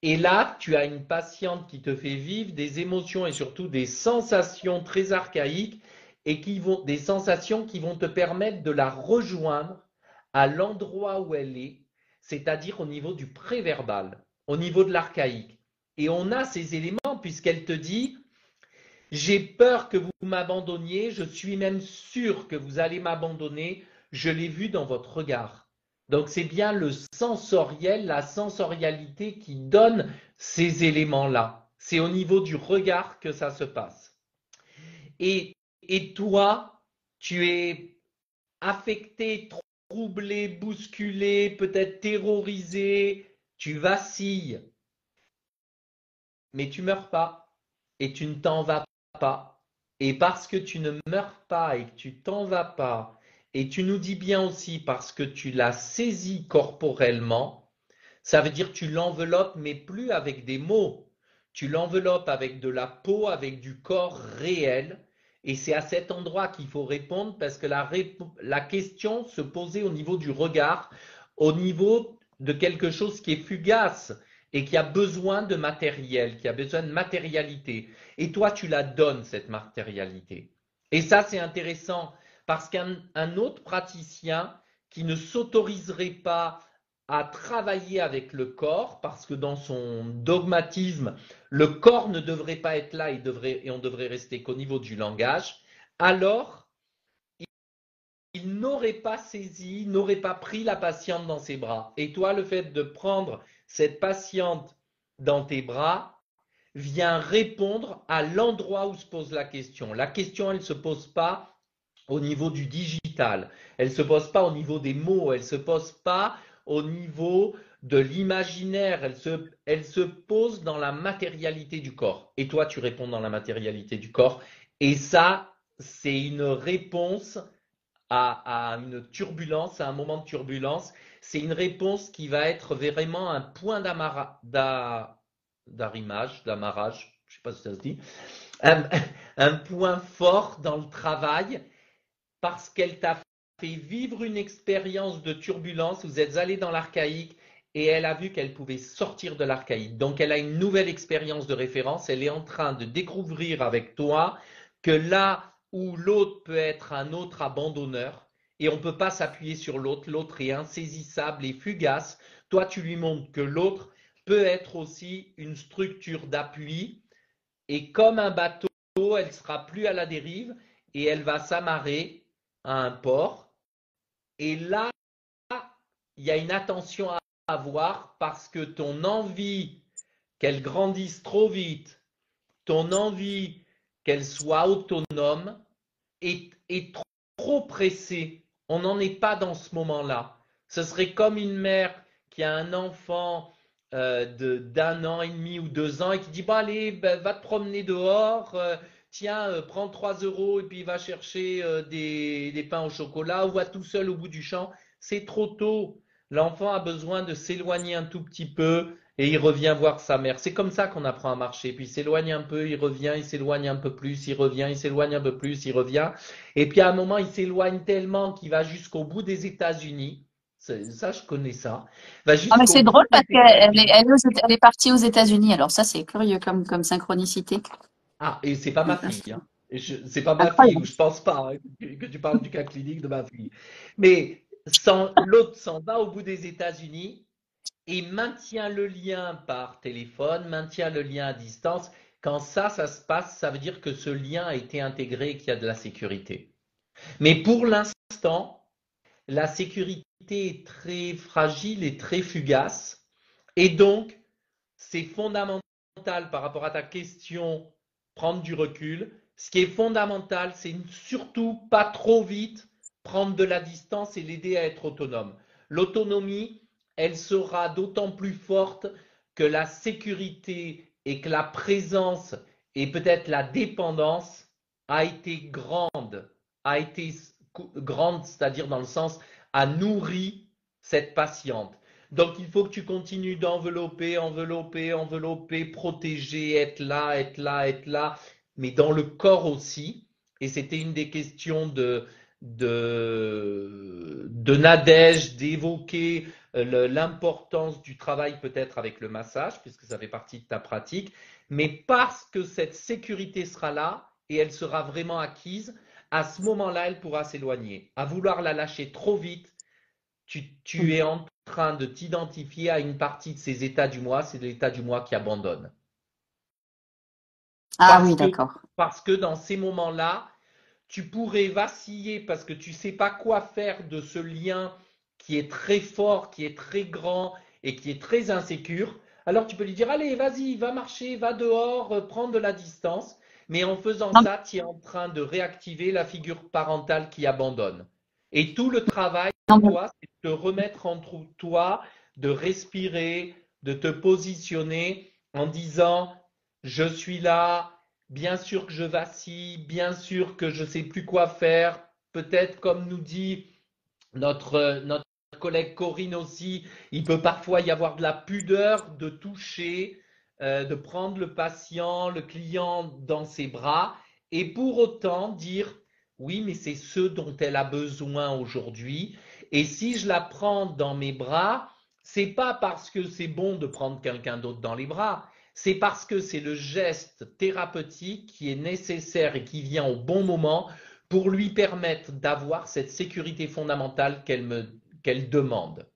Speaker 1: Et là, tu as une patiente qui te fait vivre des émotions et surtout des sensations très archaïques et des sensations qui vont te permettre de la rejoindre à l'endroit où elle est, c'est-à-dire au niveau du préverbal, au niveau de l'archaïque. Et on a ces éléments puisqu'elle te dit, j'ai peur que vous m'abandonniez, je suis même sûr que vous allez m'abandonner, je l'ai vu dans votre regard. Donc c'est bien le sensoriel, la sensorialité qui donne ces éléments-là. C'est au niveau du regard que ça se passe. Et toi, tu es affecté, troublé, bousculé, peut-être terrorisé, tu vacilles, mais tu meurs pas et tu ne t'en vas pas. Et parce que tu ne meurs pas et que tu t'en vas pas, et tu nous dis bien aussi parce que tu l'as saisi corporellement, ça veut dire que tu l'enveloppes, mais plus avec des mots. Tu l'enveloppes avec de la peau, avec du corps réel. Et c'est à cet endroit qu'il faut répondre parce que la question se posait au niveau du regard, au niveau de quelque chose qui est fugace et qui a besoin de matériel, qui a besoin de matérialité. Et toi, tu la donnes, cette matérialité. Et ça, c'est intéressant parce qu'un autre praticien qui ne s'autoriserait pas à travailler avec le corps, parce que dans son dogmatisme, le corps ne devrait pas être là et on devrait rester qu'au niveau du langage, alors il n'aurait pas saisi, n'aurait pas pris la patiente dans ses bras. Et toi, le fait de prendre cette patiente dans tes bras vient répondre à l'endroit où se pose la question. La question, elle ne se pose pas au niveau du digital, elle ne se pose pas au niveau des mots, elle ne se pose pas au niveau de l'imaginaire, elle se pose dans la matérialité du corps. Et toi, tu réponds dans la matérialité du corps. Et ça, c'est une réponse à une turbulence, à un moment de turbulence. C'est une réponse qui va être vraiment un point d'arrimage, d'amarrage, je ne sais pas si ça se dit, un, un point fort dans le travail parce qu'elle t'a fait vivre une expérience de turbulence. Vous êtes allé dans l'archaïque et elle a vu qu'elle pouvait sortir de l'archaïque. Donc elle a une nouvelle expérience de référence. Elle est en train de découvrir avec toi que là où l'autre peut être un autre abandonneur et on ne peut pas s'appuyer sur l'autre. L'autre est insaisissable et fugace. Toi, tu lui montres que l'autre peut être aussi une structure d'appui et comme un bateau, elle sera plus à la dérive et elle va s'amarrer à un port. Et là, il y a une attention à avoir parce que ton envie qu'elle grandisse trop vite, ton envie qu'elle soit autonome est trop pressée. On n'en est pas dans ce moment-là. Ce serait comme une mère qui a un enfant d'un an et demi ou 2 ans et qui dit, bon allez, ben, va te promener dehors, tiens, prends 3 euros et puis va chercher des pains au chocolat ou va tout seul au bout du champ. C'est trop tôt. L'enfant a besoin de s'éloigner un tout petit peu et il revient voir sa mère. C'est comme ça qu'on apprend à marcher. Puis il s'éloigne un peu, il revient, il s'éloigne un peu plus, il revient, il s'éloigne un peu plus, il revient. Et puis à un moment, il s'éloigne tellement qu'il va jusqu'au bout des États-Unis. Ça, je connais ça. Va
Speaker 2: Ah, mais
Speaker 1: jusqu'au
Speaker 2: c'est
Speaker 1: bout
Speaker 2: drôle
Speaker 1: des
Speaker 2: parce qu'États-Unis. elle est partie aux États-Unis. Alors ça, c'est curieux comme synchronicité.
Speaker 1: Ah, et c'est pas ma fille, hein. C'est pas ma fille, ou
Speaker 2: Incroyable.
Speaker 1: je pense pas hein, que tu parles du cas clinique de ma fille. Mais l'autre s'en va au bout des États-Unis et maintient le lien par téléphone, maintient le lien à distance. Quand ça se passe, ça veut dire que ce lien a été intégré et qu'il y a de la sécurité. Mais pour l'instant, la sécurité est très fragile et très fugace. Et donc, c'est fondamental par rapport à ta question, prendre du recul. Ce qui est fondamental, c'est surtout pas trop vite prendre de la distance et l'aider à être autonome. L'autonomie, elle sera d'autant plus forte que la sécurité et que la présence et peut-être la dépendance a été grande, c'est-à-dire dans le sens a nourri cette patiente. Donc il faut que tu continues d'envelopper, envelopper, envelopper, protéger, être là, être là, être là, mais dans le corps aussi. Et c'était une des questions de Nadège, d'évoquer l'importance du travail peut-être avec le massage, puisque ça fait partie de ta pratique, mais parce que cette sécurité sera là et elle sera vraiment acquise, à ce moment-là, elle pourra s'éloigner. À vouloir la lâcher trop vite, tu es en train de t'identifier à une partie de ces états du moi, c'est l'état du moi qui abandonne.
Speaker 2: Ah
Speaker 1: Parce
Speaker 2: oui,
Speaker 1: que,
Speaker 2: d'accord.
Speaker 1: parce que dans ces moments-là, tu pourrais vaciller parce que tu ne sais pas quoi faire de ce lien qui est très fort, qui est très grand et qui est très insécure. Alors tu peux lui dire, allez, vas-y, va marcher, va dehors, prends de la distance. Mais en faisant
Speaker 2: Non,
Speaker 1: ça, tu es en train de réactiver la figure parentale qui abandonne. Et tout le travail,
Speaker 2: non, mais
Speaker 1: toi, c'est de te remettre entre toi, de respirer, de te positionner en disant, je suis là, bien sûr que je vacille, bien sûr que je ne sais plus quoi faire. Peut-être, comme nous dit notre collègue Corinne aussi, il peut parfois y avoir de la pudeur de toucher, de prendre le patient, le client dans ses bras, et pour autant dire, oui, mais c'est ce dont elle a besoin aujourd'hui. Et si je la prends dans mes bras, c'est pas parce que c'est bon de prendre quelqu'un d'autre dans les bras, c'est parce que c'est le geste thérapeutique qui est nécessaire et qui vient au bon moment pour lui permettre d'avoir cette sécurité fondamentale qu'elle demande.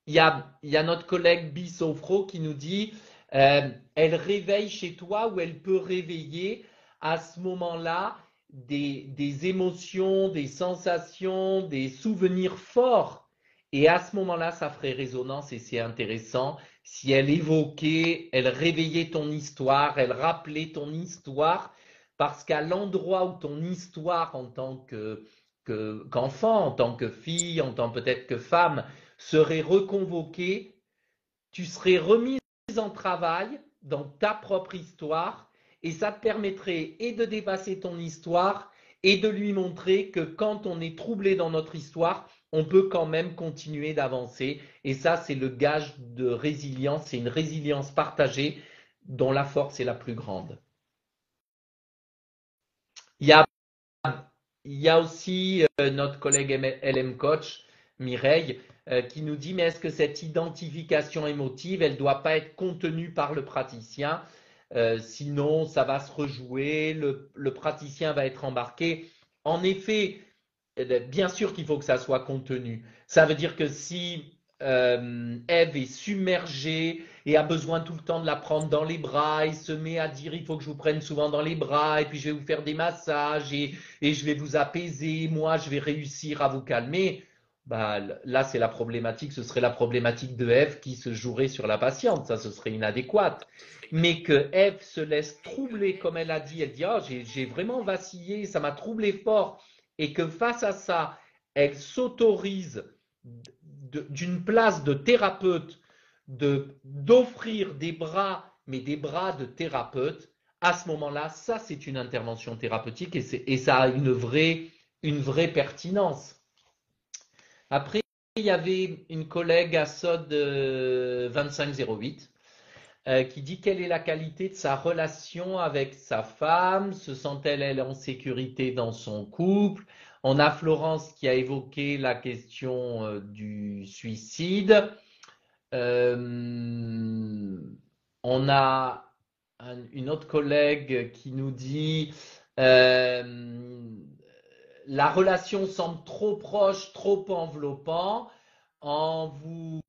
Speaker 1: Il y a notre collègue Bissofro qui nous dit elle réveille chez toi ou elle peut réveiller à ce moment-là des émotions, des sensations, des souvenirs forts. Et à ce moment-là, ça ferait résonance et c'est intéressant. Si elle évoquait, elle réveillait ton histoire, elle rappelait ton histoire, parce qu'à l'endroit où ton histoire en tant qu'enfant, en tant que fille, en tant peut-être que femme, serait reconvoquée, tu serais remise en travail dans ta propre histoire et ça te permettrait et de dépasser ton histoire et de lui montrer que quand on est troublé dans notre histoire, on peut quand même continuer d'avancer. Et ça, c'est le gage de résilience, c'est une résilience partagée dont la force est la plus grande. Il y a, il y a aussi notre collègue LM Coach, Mireille, qui nous dit, mais est-ce que cette identification émotive, elle ne doit pas être contenue par le praticien? sinon ça va se rejouer, le praticien va être embarqué. En effet, bien sûr qu'il faut que ça soit contenu. Ça veut dire que si Ève est submergée et a besoin tout le temps de la prendre dans les bras et se met à dire il faut que je vous prenne souvent dans les bras et puis je vais vous faire des massages et je vais vous apaiser, moi je vais réussir à vous calmer. Bah, là, c'est la problématique, ce serait la problématique de Ève qui se jouerait sur la patiente, ça ce serait inadéquat. Mais que Ève se laisse troubler, comme elle dit, oh, j'ai vraiment vacillé, ça m'a troublé fort, et que face à ça, elle s'autorise d'une place de thérapeute d'offrir des bras, mais des bras de thérapeute, à ce moment-là, ça c'est une intervention thérapeutique et ça a une vraie pertinence. Après, il y avait une collègue à SOD 2508 qui dit quelle est la qualité de sa relation avec sa femme, se sent-elle elle en sécurité dans son couple. On a Florence qui a évoqué la question du suicide. On a une autre collègue qui nous dit la relation semble trop proche, trop enveloppant. En vous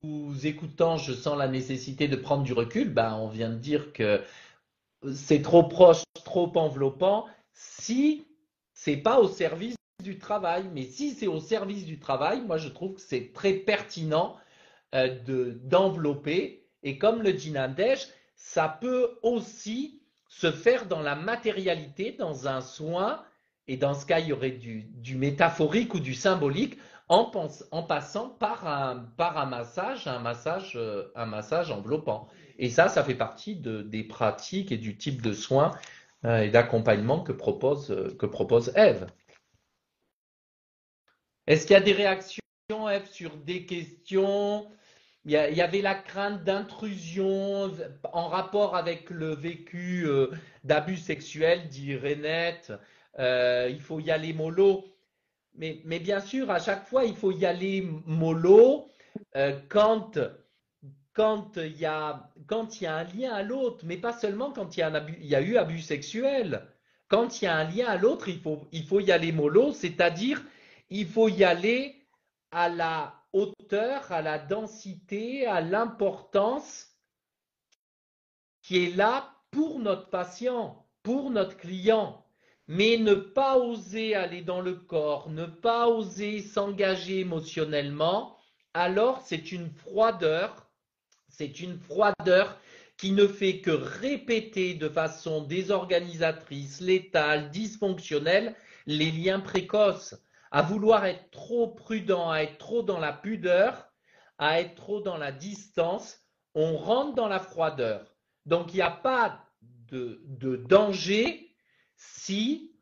Speaker 1: écoutant, je sens la nécessité de prendre du recul. Ben, on vient de dire que c'est trop proche, trop enveloppant si c'est pas au service du travail. Mais si c'est au service du travail, moi je trouve que c'est très pertinent d'envelopper. Et comme le dit Nadège, ça peut aussi se faire dans la matérialité, dans un soin, et dans ce cas, il y aurait du métaphorique ou du symbolique, en passant par un massage enveloppant. Et ça fait partie des pratiques et du type de soins et d'accompagnement que propose Ève. Est-ce qu'il y a des réactions, Ève, sur des questions? Il y avait la crainte d'intrusion en rapport avec le vécu d'abus sexuels, dit Renette. Il faut y aller mollo. Mais bien sûr, à chaque fois, il faut y aller mollo quand il y a un lien à l'autre, mais pas seulement quand il y a eu abus sexuel. Quand il y a un lien à l'autre, il faut y aller mollo, c'est-à-dire il faut y aller à la hauteur, à la densité, à l'importance qui est là pour notre patient, pour notre client. Mais ne pas oser aller dans le corps, ne pas oser s'engager émotionnellement, alors c'est une froideur qui ne fait que répéter de façon désorganisatrice, létale, dysfonctionnelle les liens précoces. À vouloir être trop prudent, à être trop dans la pudeur, à être trop dans la distance, on rentre dans la froideur. Donc il n'y a pas de danger si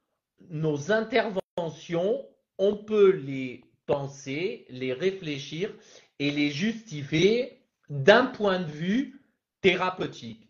Speaker 1: nos interventions, on peut les penser, les réfléchir et les justifier d'un point de vue thérapeutique.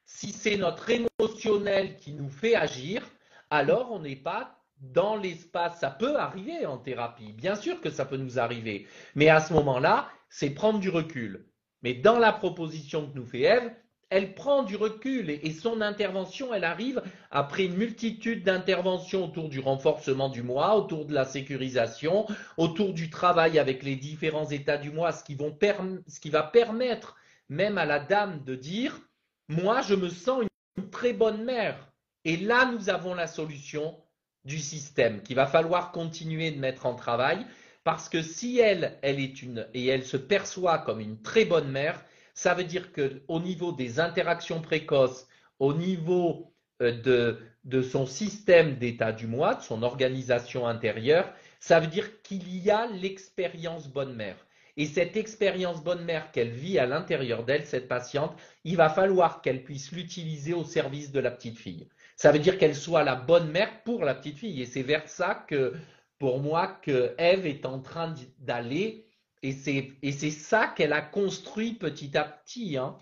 Speaker 1: Si c'est notre émotionnel qui nous fait agir, alors on n'est pas dans l'espace. Ça peut arriver en thérapie, bien sûr que ça peut nous arriver, mais à ce moment-là, c'est prendre du recul. Mais dans la proposition que nous fait Ève, elle prend du recul et son intervention, elle arrive après une multitude d'interventions autour du renforcement du moi, autour de la sécurisation, autour du travail avec les différents états du moi, ce qui va permettre même à la dame de dire moi, je me sens une très bonne mère. Et là, nous avons la solution du système qu'il va falloir continuer de mettre en travail parce que si elle se perçoit comme une très bonne mère, ça veut dire qu'au niveau des interactions précoces, au niveau de son système d'état du moi, de son organisation intérieure, ça veut dire qu'il y a l'expérience bonne mère. Et cette expérience bonne mère qu'elle vit à l'intérieur d'elle, cette patiente, il va falloir qu'elle puisse l'utiliser au service de la petite fille. Ça veut dire qu'elle soit la bonne mère pour la petite fille. Et c'est vers ça que, pour moi, que Ève est en train d'aller. Et c'est ça qu'elle a construit petit à petit. Hein.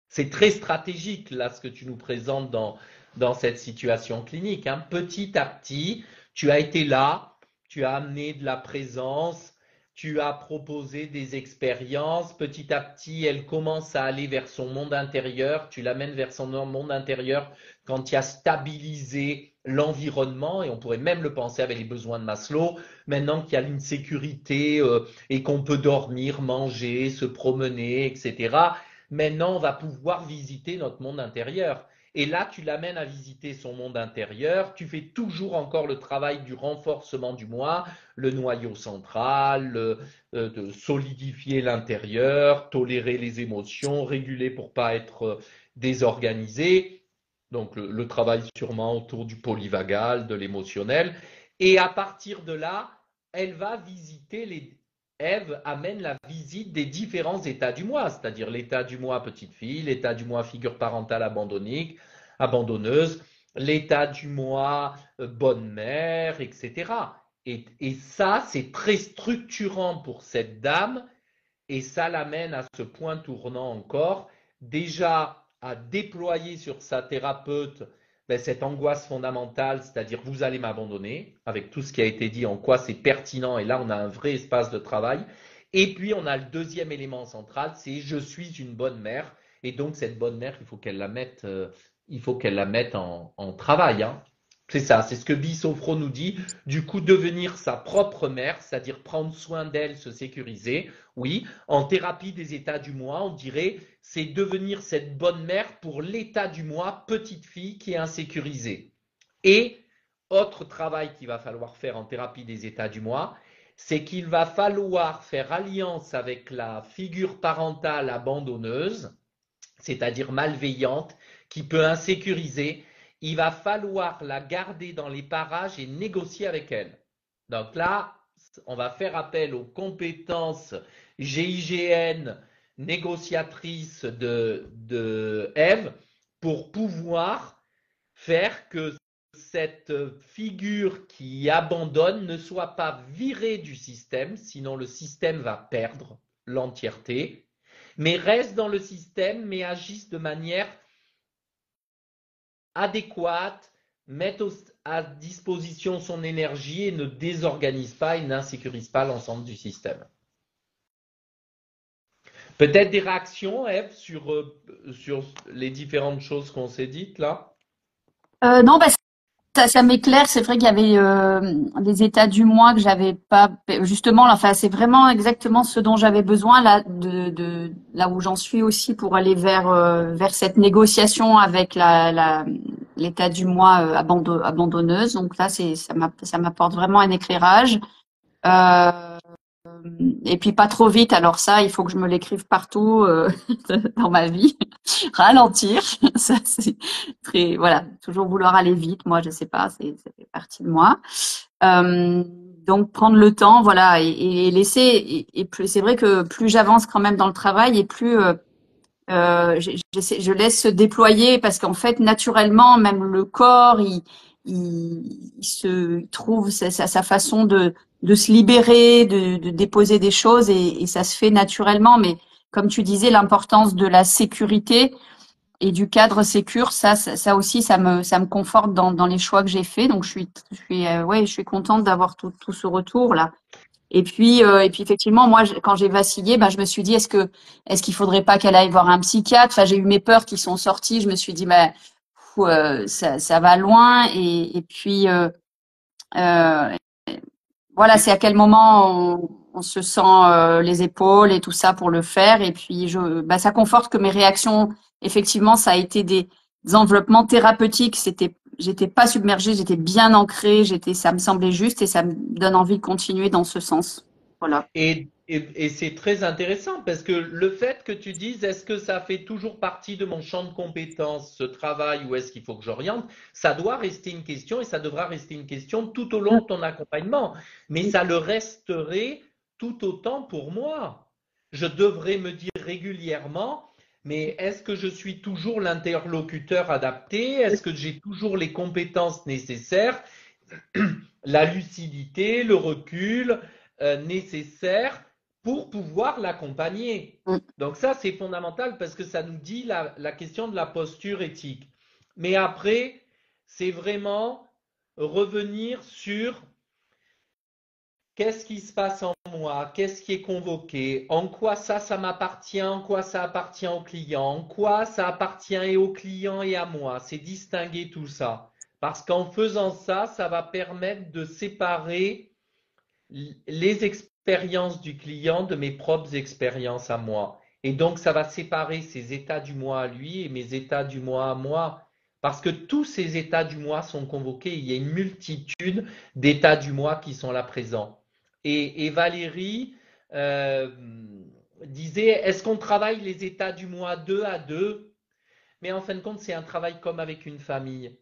Speaker 1: C'est très stratégique, là, ce que tu nous présentes dans cette situation clinique. Hein. Petit à petit, tu as été là, tu as amené de la présence, tu as proposé des expériences, petit à petit, elle commence à aller vers son monde intérieur, tu l'amènes vers son monde intérieur quand tu as stabilisé l'environnement, et on pourrait même le penser avec les besoins de Maslow, maintenant qu'il y a l'insécurité et qu'on peut dormir, manger, se promener, etc. Maintenant, on va pouvoir visiter notre monde intérieur. Et là, tu l'amènes à visiter son monde intérieur. Tu fais toujours encore le travail du renforcement du moi, le noyau central, de solidifier l'intérieur, tolérer les émotions, réguler pour pas être désorganisé. Donc le travail sûrement autour du polyvagal, de l'émotionnel. Et à partir de là, elle va visiter Ève amène la visite des différents états du moi, c'est-à-dire l'état du moi petite fille, l'état du moi figure parentale abandonneuse, l'état du moi bonne mère, etc. Et ça, c'est très structurant pour cette dame et ça l'amène à ce point tournant encore, déjà à déployer sur sa thérapeute cette angoisse fondamentale, c'est-à-dire vous allez m'abandonner, avec tout ce qui a été dit, en quoi c'est pertinent, et là on a un vrai espace de travail. Et puis on a le deuxième élément central, c'est je suis une bonne mère, et donc cette bonne mère, il faut qu'elle la mette en travail. Hein. C'est ça, c'est ce que Bissofro nous dit. Du coup, devenir sa propre mère, c'est-à-dire prendre soin d'elle, se sécuriser. Oui, en thérapie des états du moi, on dirait c'est devenir cette bonne mère pour l'état du moi, petite fille qui est insécurisée. Et autre travail qu'il va falloir faire en thérapie des états du moi, c'est qu'il va falloir faire alliance avec la figure parentale abandonneuse, c'est-à-dire malveillante, qui peut insécuriser. Il va falloir la garder dans les parages et négocier avec elle. Donc là, on va faire appel aux compétences GIGN négociatrices de Ève pour pouvoir faire que cette figure qui abandonne ne soit pas virée du système, sinon le système va perdre l'entièreté, mais reste dans le système, mais agisse de manière adéquate, mette à disposition son énergie et ne désorganise pas et n'insécurise pas l'ensemble du système. Peut-être des réactions, Eve, sur les différentes choses qu'on s'est dites là.
Speaker 2: Non, bah, ça m'éclaire. C'est vrai qu'il y avait des états du moi que j'avais pas justement. Enfin, c'est vraiment exactement ce dont j'avais besoin là, de là où j'en suis aussi pour aller vers cette négociation avec l'état du moi abandonneuse. Donc là, ça m'apporte vraiment un éclairage. Euh, et puis pas trop vite. Alors ça, il faut que je me l'écrive partout dans ma vie. Ralentir, ça c'est très voilà, toujours vouloir aller vite. Moi, je sais pas, ça fait partie de moi. Euh, donc prendre le temps, voilà, et laisser. Et plus, c'est vrai que plus j'avance quand même dans le travail, et plus je laisse se déployer parce qu'en fait, naturellement, même le corps, il se il trouve sa façon de se libérer, de déposer des choses et ça se fait naturellement. Mais comme tu disais, l'importance de la sécurité et du cadre sécure, ça aussi, ça me conforte dans les choix que j'ai faits. Donc, ouais, je suis contente d'avoir tout ce retour là. Et puis effectivement, moi, quand j'ai vacillé, ben, je me suis dit, est-ce qu'il faudrait pas qu'elle aille voir un psychiatre? Enfin, j'ai eu mes peurs qui sont sorties. Je me suis dit, ben, ça va loin. Et puis, euh, voilà, c'est à quel moment on se sent les épaules et tout ça pour le faire. Et puis, bah, ça conforte que mes réactions, effectivement, ça a été des enveloppements thérapeutiques. J'étais pas submergée, j'étais bien ancrée, ça me semblait juste et ça me donne envie de continuer dans ce sens. Voilà.
Speaker 1: Et c'est très intéressant parce que le fait que tu dises est-ce que ça fait toujours partie de mon champ de compétences, ce travail, ou est-ce qu'il faut que j'oriente, ça doit rester une question et ça devra rester une question tout au long de ton accompagnement. Mais ça le resterait tout autant pour moi. Je devrais me dire régulièrement, mais est-ce que je suis toujours l'interlocuteur adapté? Est-ce que j'ai toujours les compétences nécessaires, la lucidité, le recul nécessaires pour pouvoir l'accompagner. Donc ça, c'est fondamental parce que ça nous dit la question de la posture éthique. Mais après, c'est vraiment revenir sur qu'est-ce qui se passe en moi, qu'est-ce qui est convoqué, en quoi ça m'appartient, en quoi ça appartient au client, en quoi ça appartient et au client et à moi. C'est distinguer tout ça. Parce qu'en faisant ça, ça va permettre de séparer les expériences du client de mes propres expériences à moi. Et donc, ça va séparer ses états du moi à lui et mes états du moi à moi. Parce que tous ces états du moi sont convoqués. Il y a une multitude d'états du moi qui sont là présents. Et Valérie disait, est-ce qu'on travaille les états du moi deux à deux? Mais en fin de compte, c'est un travail comme avec une famille.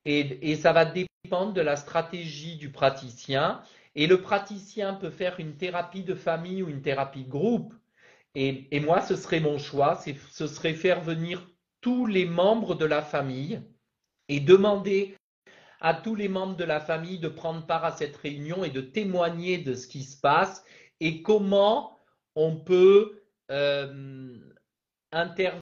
Speaker 1: Et ça va dépendre de la stratégie du praticien. Et le praticien peut faire une thérapie de famille ou une thérapie de groupe. Et moi, ce serait mon choix, ce serait faire venir tous les membres de la famille et demander à tous les membres de la famille de prendre part à cette réunion et de témoigner de ce qui se passe et comment on peut intervenir,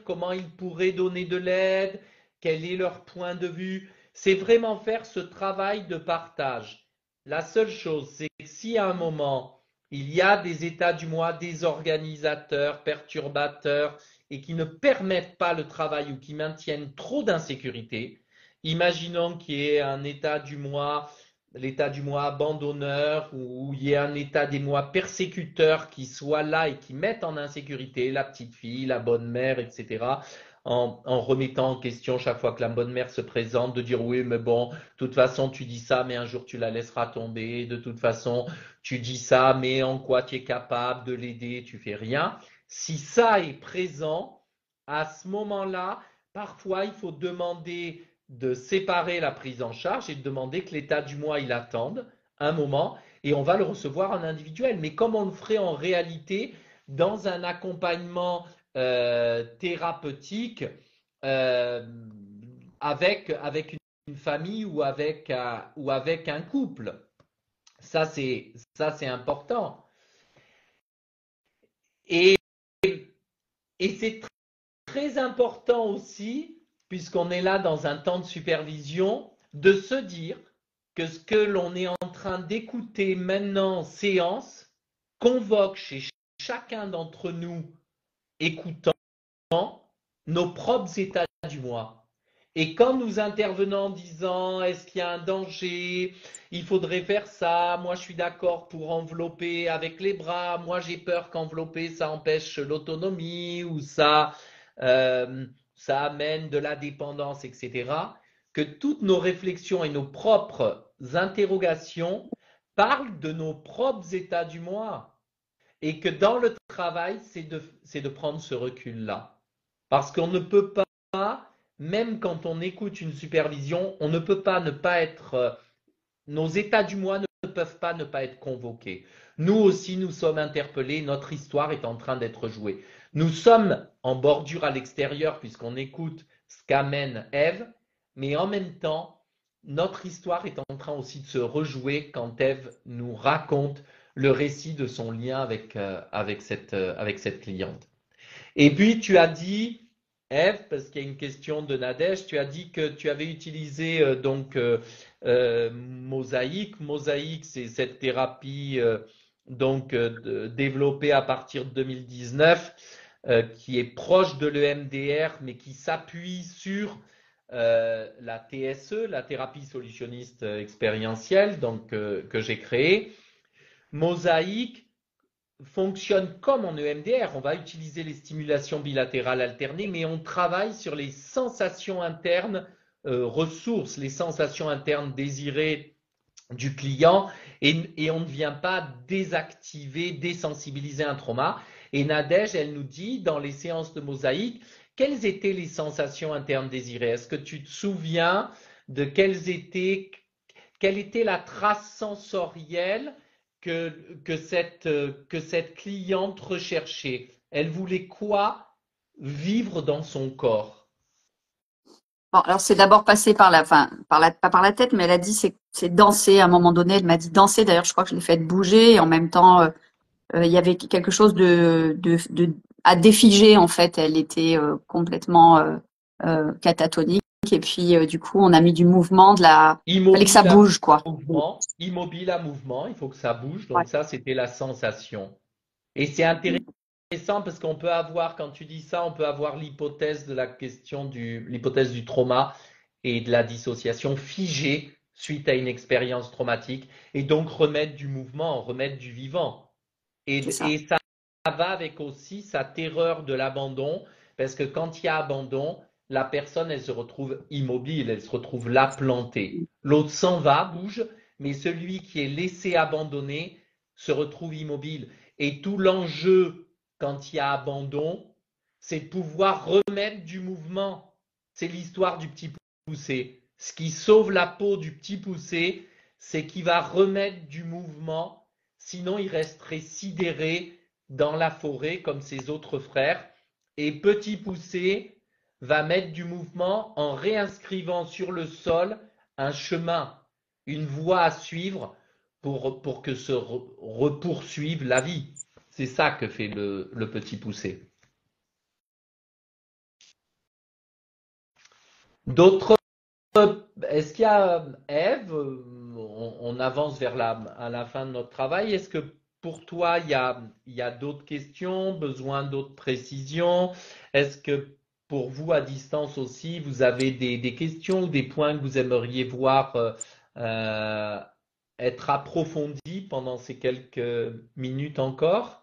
Speaker 1: comment ils pourraient donner de l'aide, quel est leur point de vue. C'est vraiment faire ce travail de partage. La seule chose, c'est que si à un moment, il y a des états du moi désorganisateurs, perturbateurs, et qui ne permettent pas le travail ou qui maintiennent trop d'insécurité, imaginons qu'il y ait un état du moi, l'état du moi abandonneur, ou il y ait un état des moi persécuteurs qui soit là et qui mettent en insécurité la petite fille, la bonne mère, etc. En remettant en question chaque fois que la bonne mère se présente, de dire oui, mais bon, de toute façon, tu dis ça, mais un jour tu la laisseras tomber. De toute façon, tu dis ça, mais en quoi tu es capable de l'aider, tu fais rien. Si ça est présent, à ce moment-là, parfois il faut demander de séparer la prise en charge et de demander que l'état du moi il attende un moment et on va le recevoir en individuel. Mais comme on le ferait en réalité dans un accompagnement thérapeutique euh, avec une famille ou avec un couple. Ça, c'est important. Et, et c'est très important aussi, puisqu'on est là dans un temps de supervision, de se dire que ce que l'on est en train d'écouter maintenant en séance convoque chez chacun d'entre nous écoutant nos propres états du moi. Et quand nous intervenons en disant est-ce qu'il y a un danger, il faudrait faire ça, moi je suis d'accord pour envelopper avec les bras, moi j'ai peur qu'envelopper ça empêche l'autonomie ou ça amène de la dépendance, etc. Que toutes nos réflexions et nos propres interrogations parlent de nos propres états du moi. Et que dans le travail, c'est de prendre ce recul-là. Parce qu'on ne peut pas, même quand on écoute une supervision, on ne peut pas ne pas être, nos états du moi ne peuvent pas ne pas être convoqués. Nous aussi, nous sommes interpellés, notre histoire est en train d'être jouée. Nous sommes en bordure à l'extérieur puisqu'on écoute ce qu'amène Ève, mais en même temps, notre histoire est en train aussi de se rejouer quand Ève nous raconte le récit de son lien avec cette cliente. Et puis, tu as dit, Ève, parce qu'il y a une question de Nadège, tu as dit que tu avais utilisé Mosaïque. Mosaïque, c'est cette thérapie développée à partir de 2019 qui est proche de l'EMDR, mais qui s'appuie sur la TSE, la thérapie solutionniste expérientielle, que j'ai créée. Mosaïque fonctionne comme en EMDR. On va utiliser les stimulations bilatérales alternées, mais on travaille sur les sensations internes ressources, les sensations internes désirées du client et on ne vient pas désactiver, désensibiliser un trauma. Et Nadège, elle nous dit dans les séances de Mosaïque, quelles étaient les sensations internes désirées? Est-ce que tu te souviens de quelle était la trace sensorielle que cette cliente recherchait? Elle voulait quoi vivre dans son corps?
Speaker 2: Bon, alors c'est d'abord passé par pas par la tête, mais elle a dit c'est danser. À un moment donné, elle m'a dit danser. D'ailleurs, je crois que je l'ai fait bouger. Et en même temps, il y avait quelque chose à défiger en fait. Elle était complètement catatonique. et puis du coup, on a mis du mouvement, fallait que ça
Speaker 1: Immobile à
Speaker 2: bouge, quoi.
Speaker 1: mouvement, immobile à mouvement, il faut que ça bouge.
Speaker 2: Ouais.
Speaker 1: Donc ça, c'était la sensation. Et c'est intéressant parce qu'on peut avoir, quand tu dis ça, on peut avoir l'hypothèse de la question l'hypothèse du trauma et de la dissociation figée suite à une expérience traumatique et donc remettre du mouvement, remettre du vivant.
Speaker 2: C'est ça.
Speaker 1: Et ça va avec aussi sa terreur de l'abandon parce que quand il y a abandon, la personne, elle se retrouve immobile, elle se retrouve là plantée. L'autre s'en va, bouge, mais celui qui est laissé abandonner se retrouve immobile. Et tout l'enjeu quand il y a abandon, c'est de pouvoir remettre du mouvement. C'est l'histoire du petit poussé. Ce qui sauve la peau du petit poussé, c'est qu'il va remettre du mouvement, sinon il resterait sidéré dans la forêt comme ses autres frères. Et petit poussé va mettre du mouvement en réinscrivant sur le sol un chemin, une voie à suivre pour que se repoursuive la vie. C'est ça que fait le petit poussé. D'autres, est-ce qu'il y a, Ève, on avance vers à la fin de notre travail, est-ce que pour toi, il y a d'autres questions, besoin d'autres précisions? Est-ce que pour vous, à distance aussi, vous avez des questions ou des points que vous aimeriez voir euh, être approfondis pendant ces quelques minutes encore?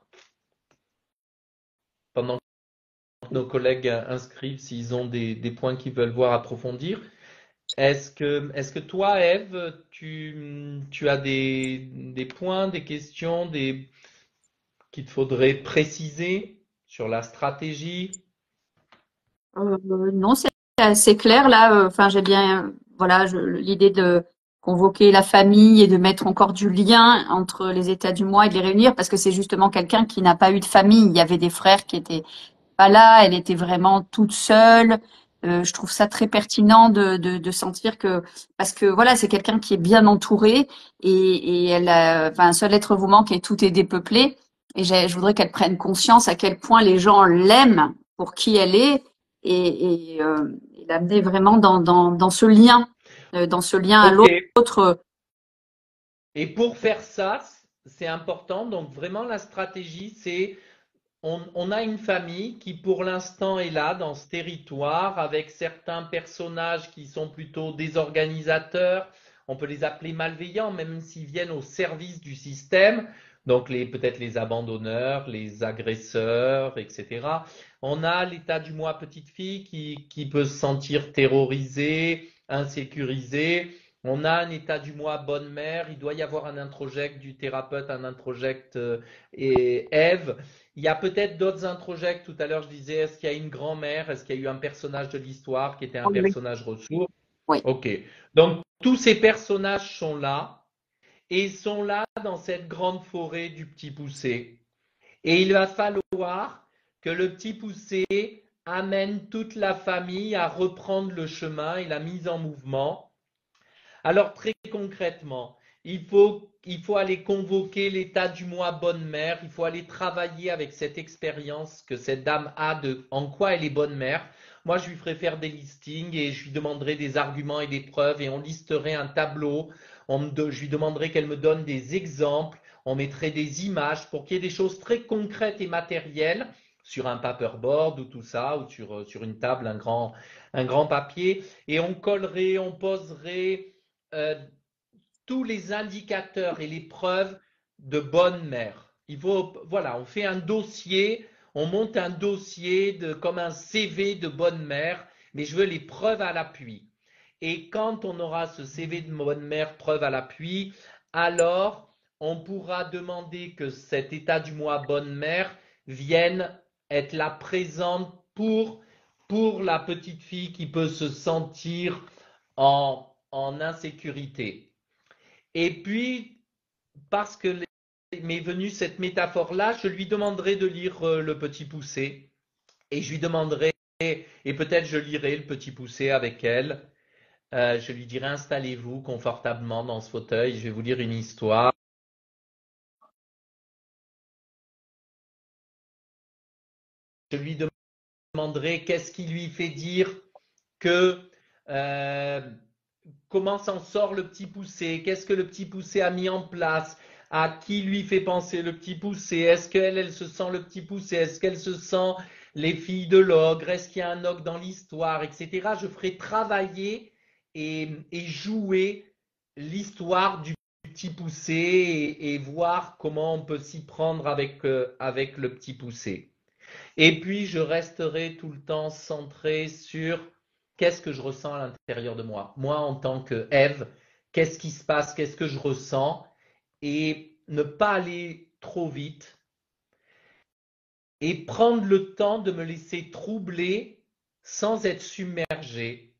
Speaker 1: Pendant que nos collègues inscrivent s'ils ont des points qu'ils veulent voir approfondir. Est-ce que toi, Ève, tu as des points, des questions qu'il te faudrait préciser sur la stratégie?
Speaker 2: Non, c'est assez clair là. Enfin, j'ai bien, voilà, l'idée de convoquer la famille et de mettre encore du lien entre les états du moi et de les réunir, parce que c'est justement quelqu'un qui n'a pas eu de famille. Il y avait des frères qui étaient pas là. Elle était vraiment toute seule. Je trouve ça très pertinent de sentir que, parce que voilà, c'est quelqu'un qui est bien entouré et elle a, enfin, un seul être vous manque et tout est dépeuplé. Et je voudrais qu'elle prenne conscience à quel point les gens l'aiment pour qui elle est et l'amener vraiment dans ce lien à
Speaker 1: Ok.
Speaker 2: l'autre.
Speaker 1: Et pour faire ça, c'est important. Donc vraiment, la stratégie, c'est on a une famille qui pour l'instant est là dans ce territoire avec certains personnages qui sont plutôt des organisateurs, on peut les appeler malveillants même s'ils viennent au service du système, donc peut-être les abandonneurs, les agresseurs, etc. On a l'état du moi petite fille qui peut se sentir terrorisé, insécurisé. On a un état du moi bonne mère, il doit y avoir un introjecte du thérapeute, un introjecte et Ève. Il y a peut-être d'autres introjects. Tout à l'heure, je disais, est-ce qu'il y a une grand-mère? Est-ce qu'il y a eu un personnage de l'histoire qui était un
Speaker 2: Oui, oui.
Speaker 1: personnage ressource?
Speaker 2: Oui.
Speaker 1: Ok. Donc, tous ces personnages sont là et ils sont là dans cette grande forêt du petit poussé. Et il va falloir que le petit poussé amène toute la famille à reprendre le chemin et la mise en mouvement. Alors très concrètement, il faut aller convoquer l'état du moi bonne mère, il faut aller travailler avec cette expérience que cette dame a de en quoi elle est bonne mère. Moi, je lui ferai faire des listings et je lui demanderai des arguments et des preuves et on listerait un tableau. Je lui demanderai qu'elle me donne des exemples, on mettrait des images pour qu'il y ait des choses très concrètes et matérielles sur un paperboard ou tout ça, ou sur une table, un grand papier, et on collerait, on poserait euh, tous les indicateurs et les preuves de bonne mère. Voilà, on fait un dossier, on monte un dossier comme un CV de bonne mère, mais je veux les preuves à l'appui. Et quand on aura ce CV de bonne mère, preuve à l'appui, alors on pourra demander que cet état du moi bonne mère vienne être là présente pour la petite fille qui peut se sentir en insécurité. Et puis, parce que m'est venue cette métaphore-là, je lui demanderai de lire Le Petit Poussé. Et je lui demanderai, et peut-être je lirai Le Petit Poussé avec elle. Je lui dirai, installez-vous confortablement dans ce fauteuil, je vais vous lire une histoire. Je lui demanderai qu'est-ce qui lui fait dire que euh, comment s'en sort le petit poussé, qu'est-ce que le petit poussé a mis en place, à qui lui fait penser le petit poussé, est-ce qu'elle elle se sent le petit poussé, est-ce qu'elle se sent les filles de l'ogre, est-ce qu'il y a un ogre dans l'histoire, etc. Je ferai travailler et jouer l'histoire du petit poussé et voir comment on peut s'y prendre avec le petit poussé. Et puis, je resterai tout le temps centré sur qu'est-ce que je ressens à l'intérieur de moi. Moi, en tant que Ève, qu'est-ce qui se passe, qu'est-ce que je ressens, et ne pas aller trop vite et prendre le temps de me laisser troubler sans être submergé,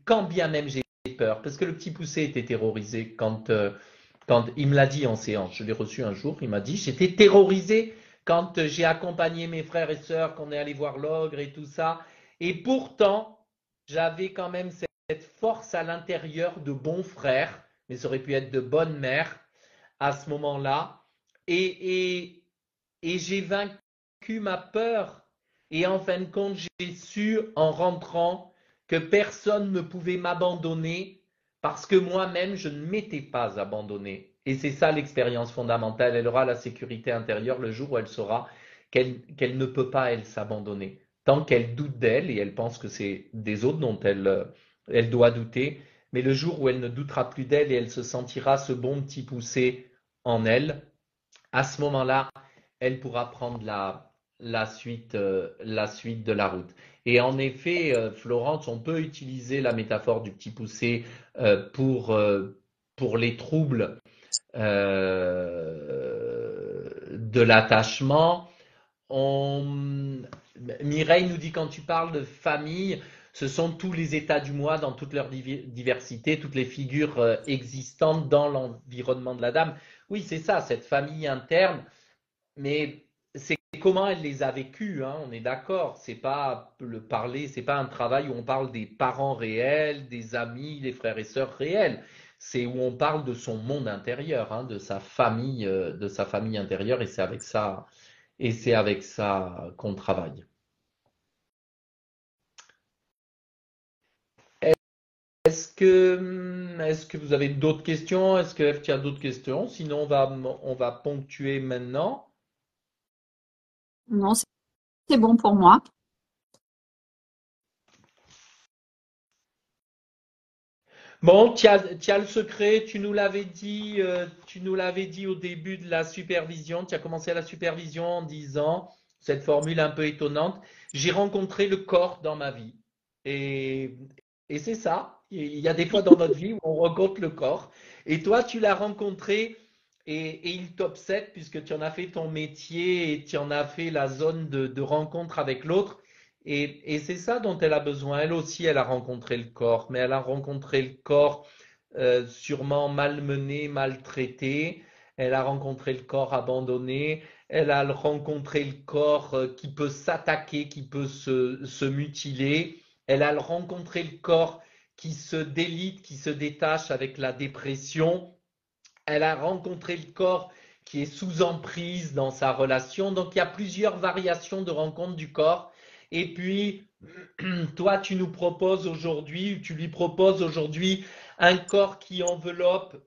Speaker 1: quand bien même j'ai peur. Parce que le petit poussé était terrorisé quand il me l'a dit en séance. Je l'ai reçu un jour, il m'a dit, j'étais terrorisé quand j'ai accompagné mes frères et sœurs, qu'on est allé voir l'ogre et tout ça. Et pourtant, j'avais quand même cette force à l'intérieur de bons frères, mais ça aurait pu être de bonnes mères à ce moment-là. Et, et j'ai vaincu ma peur. Et en fin de compte, j'ai su en rentrant que personne ne pouvait m'abandonner parce que moi-même, je ne m'étais pas abandonné. Et c'est ça l'expérience fondamentale. Elle aura la sécurité intérieure le jour où elle saura qu'elle ne peut pas, elle, s'abandonner. Tant qu'elle doute d'elle et elle pense que c'est des autres dont elle doit douter, mais le jour où elle ne doutera plus d'elle et elle se sentira ce bon petit poussé en elle, à ce moment-là, elle pourra prendre la suite de la route. Et en effet, Florence, on peut utiliser la métaphore du petit poussé pour les troubles de l'attachement. On... Mireille nous dit quand tu parles de famille, ce sont tous les états du moi dans toute leur diversité, toutes les figures existantes dans l'environnement de la dame. Oui, c'est ça, cette famille interne, mais c'est comment elle les a vécues, hein, on est d'accord. C'est pas le parler, c'est pas un travail où on parle des parents réels, des amis, des frères et sœurs réels. C'est où on parle de son monde intérieur, hein, de sa famille intérieure, et c'est avec ça qu'on travaille. Est-ce que vous avez d'autres questions? Est-ce que tu as d'autres questions? Sinon, on va ponctuer maintenant.
Speaker 2: Non, c'est bon pour moi.
Speaker 1: Bon, tu as le secret, tu nous l'avais dit au début de la supervision, tu as commencé la supervision en disant, cette formule un peu étonnante, j'ai rencontré le corps dans ma vie. Et, et c'est ça, il y a des fois dans notre vie où on rencontre le corps, et toi tu l'as rencontré et il t'obsède puisque tu en as fait ton métier et tu en as fait la zone de rencontre avec l'autre. Et c'est ça dont elle a besoin. Elle aussi, elle a rencontré le corps, mais elle a rencontré le corps sûrement malmené, maltraité. Elle a rencontré le corps abandonné. Elle a rencontré le corps qui peut s'attaquer, qui peut se mutiler. Elle a rencontré le corps qui se délite, qui se détache avec la dépression. Elle a rencontré le corps qui est sous emprise dans sa relation. Donc il y a plusieurs variations de rencontre du corps. Et puis, toi, tu lui proposes aujourd'hui un corps qui enveloppe,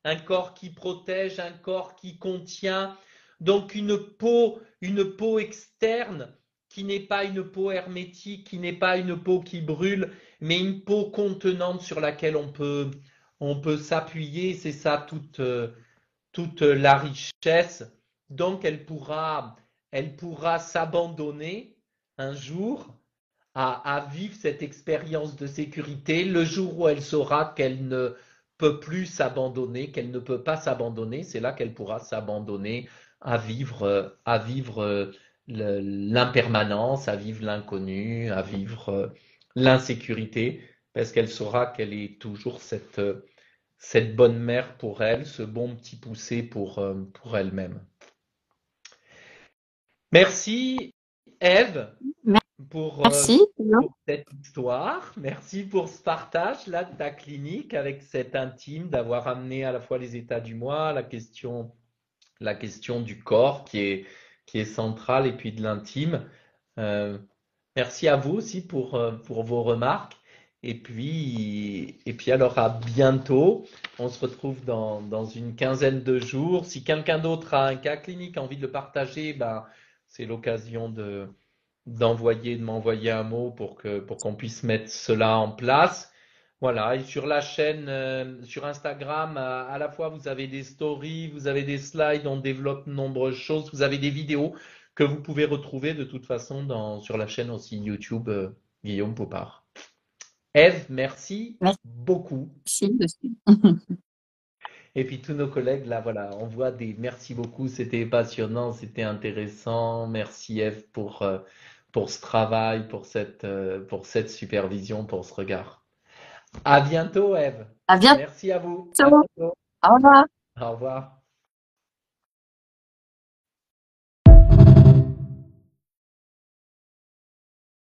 Speaker 1: un corps qui protège, un corps qui contient. Donc une peau externe qui n'est pas une peau hermétique, qui n'est pas une peau qui brûle, mais une peau contenante sur laquelle on peut s'appuyer. C'est ça toute la richesse. Donc elle pourra s'abandonner un jour à vivre cette expérience de sécurité le jour où elle saura qu'elle ne peut plus s'abandonner, qu'elle ne peut pas s'abandonner, c'est là qu'elle pourra s'abandonner à vivre l'impermanence, à vivre l'inconnu, à vivre l'insécurité, parce qu'elle saura qu'elle est toujours cette bonne mère pour elle, ce bon petit poussé pour elle-même. Merci, Ève, pour, euh,
Speaker 2: Merci, Guillaume.
Speaker 1: pour cette histoire. Merci pour ce partage là de ta clinique avec cet intime, d'avoir amené à la fois les états du moi, la question du corps qui est centrale et puis de l'intime. Euh, Merci à vous aussi pour vos remarques. Et puis alors à bientôt. On se retrouve dans une quinzaine de jours. Si quelqu'un d'autre a un cas clinique, a envie de le partager, ben, c'est l'occasion de m'envoyer un mot pour qu'on puisse mettre cela en place. Voilà. Et sur la chaîne, sur Instagram, à la fois vous avez des stories, vous avez des slides, on développe de nombreuses choses, vous avez des vidéos que vous pouvez retrouver de toute façon sur la chaîne aussi YouTube Guillaume Poupard. Eve, merci beaucoup.
Speaker 2: Merci aussi.
Speaker 1: Et puis tous nos collègues, là, voilà, on voit des merci beaucoup, c'était passionnant, c'était intéressant. Merci Eve pour ce travail, pour cette supervision, pour ce regard. À bientôt, Eve.
Speaker 2: À bientôt.
Speaker 1: Merci à vous. À bientôt.
Speaker 2: Au revoir.
Speaker 1: Au revoir.